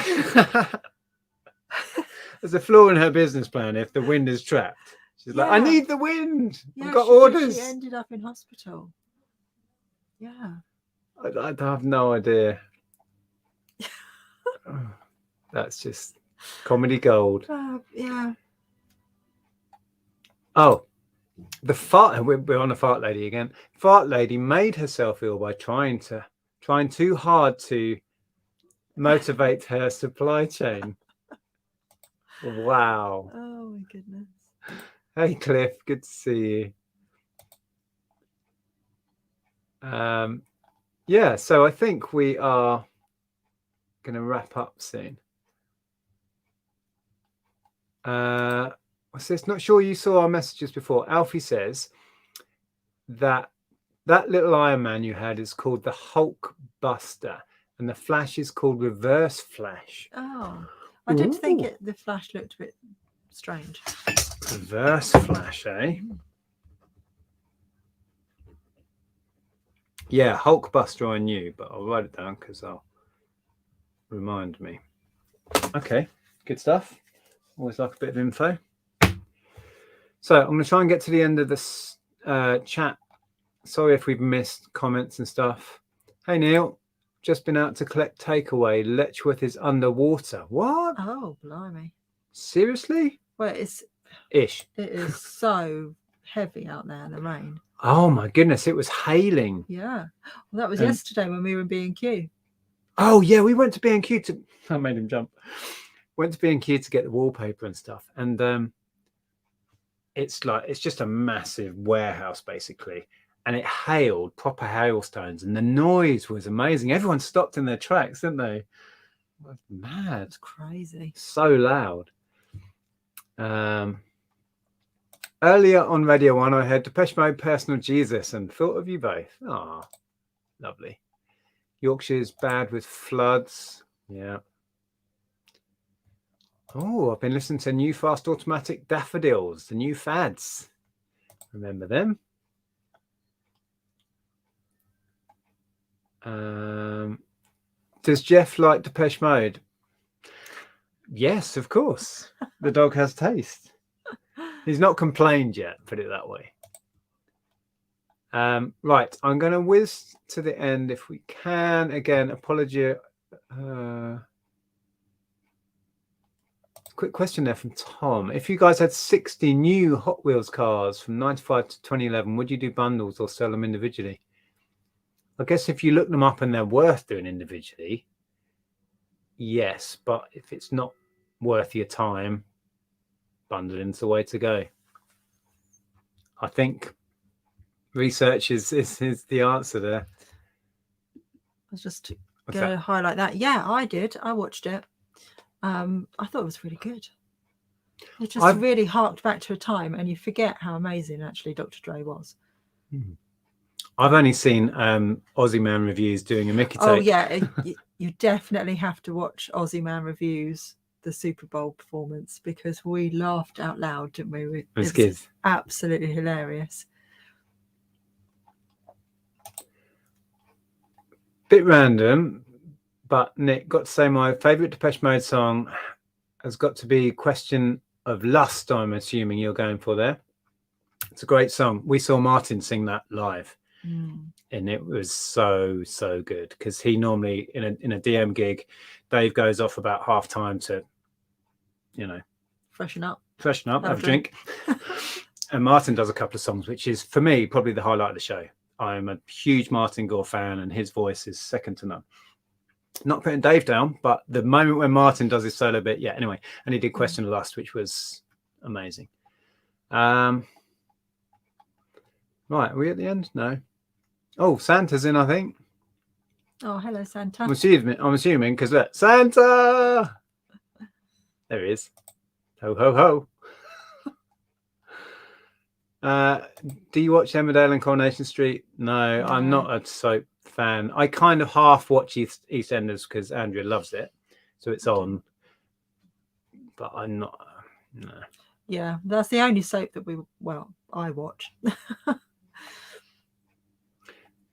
There's a flaw in her business plan if the wind is trapped. She's like, I need the wind. I've got orders. She ended up in hospital. Yeah. I have no idea. That's just comedy gold. Yeah. Oh, the fart. We're on the fart lady again. Fart lady made herself ill by trying too hard to motivate her supply chain. Wow. Oh my goodness. Hey, Cliff. Good to see you. Yeah, so I think we are going to wrap up soon. What's this? Not sure you saw our messages before. Alfie says that little Iron Man you had is called the Hulk Buster, and the Flash is called Reverse Flash. Oh, I did think the Flash looked a bit strange. Reverse Flash, eh? Yeah, Hulk Buster I knew, but I'll write it down because I'll remind me. Okay, good stuff. Always like a bit of info. So I'm going to try and get to the end of this chat. Sorry if we've missed comments and stuff. Hey, Neil. Just been out to collect takeaway. Letchworth is underwater. What? Oh, blimey. Seriously? Well, it is so heavy out there in the rain. Oh my goodness, it was hailing. Yeah. Well, that was yesterday when we were in B&Q. Oh yeah, we went to B&Q to... I made him jump. Went to B&Q to get the wallpaper and stuff. And it's just a massive warehouse basically. And it hailed, proper hailstones, and the noise was amazing. Everyone stopped in their tracks, didn't they? It was mad. It's crazy. So loud. Earlier on Radio 1, I heard Depeche Mode, Personal Jesus, and thought of you both. Ah, lovely. Yorkshire's bad with floods. Yeah. Oh, I've been listening to new fast automatic daffodils, the new fads. Remember them? Does Jeff like Depeche Mode? Yes, of course. The dog has taste. He's not complained yet, put it that way. Right, I'm going to whiz to the end if we can. Again, apology. Quick question there from Tom. If you guys had 60 new Hot Wheels cars from 95 to 2011, would you do bundles or sell them individually? I guess if you look them up and they're worth doing individually, yes. But if it's not worth your time, bundling's the way to go. I think research is the answer there. I was just going to highlight that. Yeah, I did. I watched it. I thought it was really good. It just really harked back to a time, and you forget how amazing actually Dr. Dre was. I've only seen Aussie Man Reviews doing a Mickey tape. Oh yeah, you definitely have to watch Aussie Man Reviews, the Super Bowl performance, because we laughed out loud, didn't we? It was kids. Absolutely hilarious. Bit random, but Nick, got to say my favourite Depeche Mode song has got to be Question of Lust, I'm assuming you're going for there. It's a great song. We saw Martin sing that live. And it was so good, because he normally in a DM gig, Dave goes off about half time to, freshen up, have a drink. And Martin does a couple of songs, which is for me probably the highlight of the show. I'm a huge Martin Gore fan, and his voice is second to none. Not putting Dave down, but the moment when Martin does his solo bit, yeah. Anyway, and he did Question of Lust, which was amazing. Right, are we at the end? No. Oh, Santa's in, I think. Oh, hello, Santa. I'm assuming, because look, Santa! There he is. Ho, ho, ho. Do you watch Emmerdale and Coronation Street? No, I'm not a soap fan. I kind of half watch EastEnders because Andrea loves it. So it's on. But I'm not. No. Yeah, that's the only soap that I watch.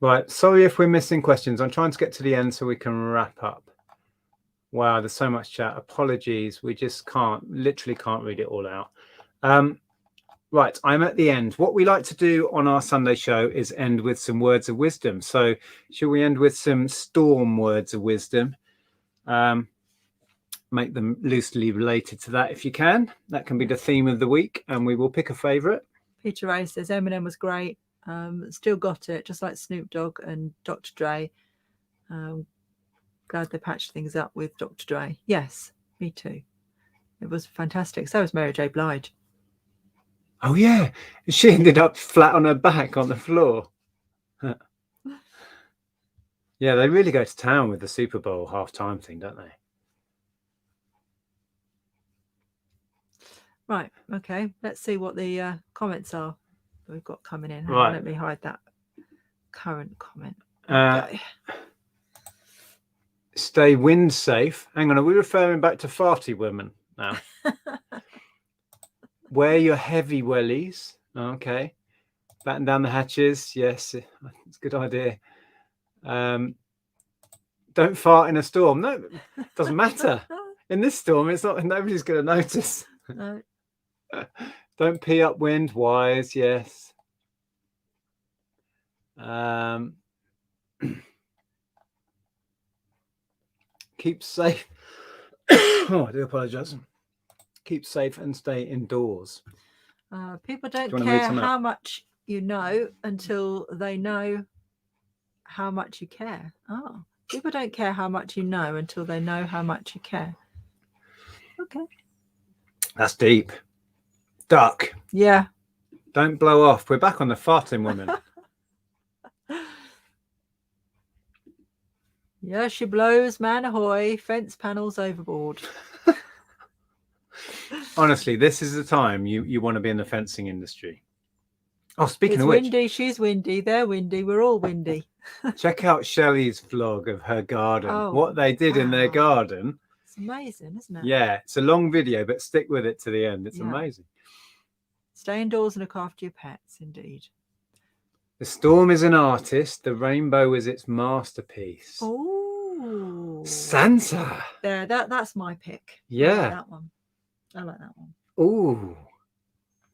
Right, sorry if we're missing questions. I'm trying to get to the end so we can wrap up. Wow, there's so much chat. Apologies. We just literally can't read it all out. Right, I'm at the end. What we like to do on our Sunday show is end with some words of wisdom. So shall we end with some storm words of wisdom? Make them loosely related to that if you can. That can be the theme of the week, and we will pick a favourite. Peter Ray says Eminem was great. Still got it, just like Snoop Dogg and Dr. Dre. Glad they patched things up with Dr. Dre. Yes, me too. It was fantastic. So was Mary J. Blige. Oh yeah, she ended up flat on her back on the floor. Yeah, they really go to town with the Super Bowl halftime thing, don't they? Right. Okay. Let's see what the comments are that we've got coming in. Hang on, Right. let me hide that current comment. Okay. Stay wind safe. Hang on, are we referring back to farty women now? Wear your heavy wellies. Okay. Batten down the hatches. Yes, it's a good idea. Don't fart in a storm. No, it doesn't matter. In this storm, it's not. Nobody's going to notice. No. Don't pee upwind. Wise. Yes. Keep safe. Oh, I do apologize. Keep safe and stay indoors. People don't care how much you know until they know how much you care. Oh, people don't care how much you know until they know how much you care. Okay. That's deep. Duck. Yeah. Don't blow off. We're back on the farting woman. Yeah, she blows, man ahoy, fence panels overboard. Honestly, this is the time you want to be in the fencing industry. Oh, speaking of which, windy, she's windy, they're windy, we're all windy. Check out Shelley's vlog of her garden. Oh, what they did in their garden. It's amazing, isn't it? Yeah, it's a long video, but stick with it to the end. It's amazing. Stay indoors and look after your pets, indeed. The storm is an artist. The rainbow is its masterpiece. Oh, Santa. There, that's my pick. Yeah. I like that one. I like that one. Oh,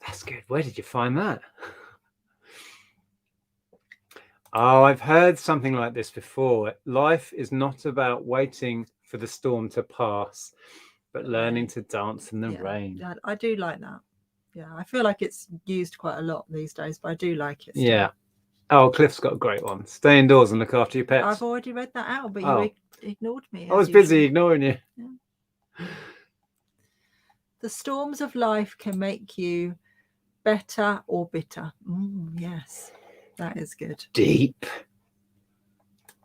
that's good. Where did you find that? Oh, I've heard something like this before. Life is not about waiting for the storm to pass, but learning to dance in the rain. Yeah, I do like that. Yeah, I feel like it's used quite a lot these days, but I do like it still. Yeah. Oh, Cliff's got a great one. Stay indoors and look after your pets. I've already read that out, but you ignored me. I was busy ignoring you. Yeah. The storms of life can make you better or bitter. Yes, that is good. Deep.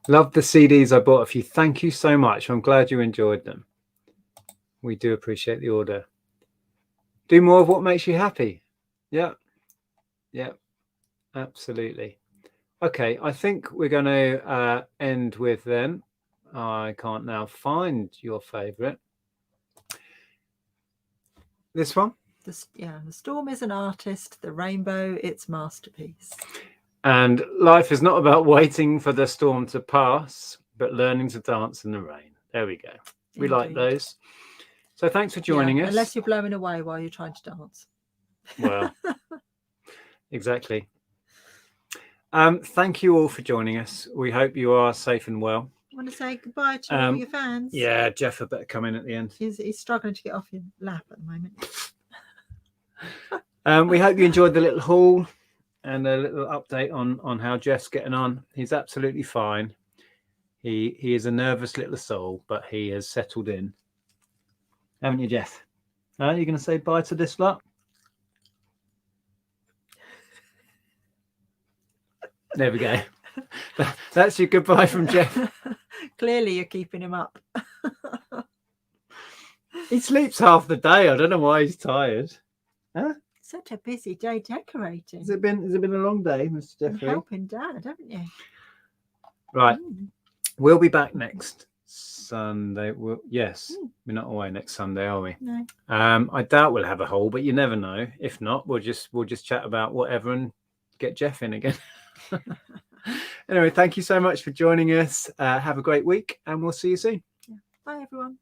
Love the CDs I bought of you. Thank you so much. I'm glad you enjoyed them. We do appreciate the order. Do more of what makes you happy. Yeah. Yeah, absolutely. Okay, I think we're going to end with then. I can't now find your favorite. This one? The storm is an artist, the rainbow, its masterpiece. And life is not about waiting for the storm to pass, but learning to dance in the rain. There we go. We like those. So thanks for joining us. Unless you're blowing away while you're trying to dance. Well, exactly. Thank you all for joining us. We hope you are safe and well. I want to say goodbye to all your fans. Yeah, Jeff had better come in at the end. He's struggling to get off your lap at the moment. We hope you enjoyed the little haul and a little update on how Jeff's getting on. He's absolutely fine. He is a nervous little soul, but he has settled in. Haven't you, Jeff? Are you going to say bye to this lot? There we go. That's your goodbye from Jeff. Clearly you're keeping him up. He sleeps half the day. I don't know why he's tired. Huh? Such a busy day decorating. Has it been a long day, Mr. Jeffrey? You're helping Dad, haven't you? Right. We'll be back next Sunday. Yes. We're not away next Sunday, are we? No. I doubt we'll have a haul, but you never know. If not, we'll just chat about whatever and get Jeff in again. Anyway, thank you so much for joining us. Have a great week, and we'll see you soon. Bye, everyone.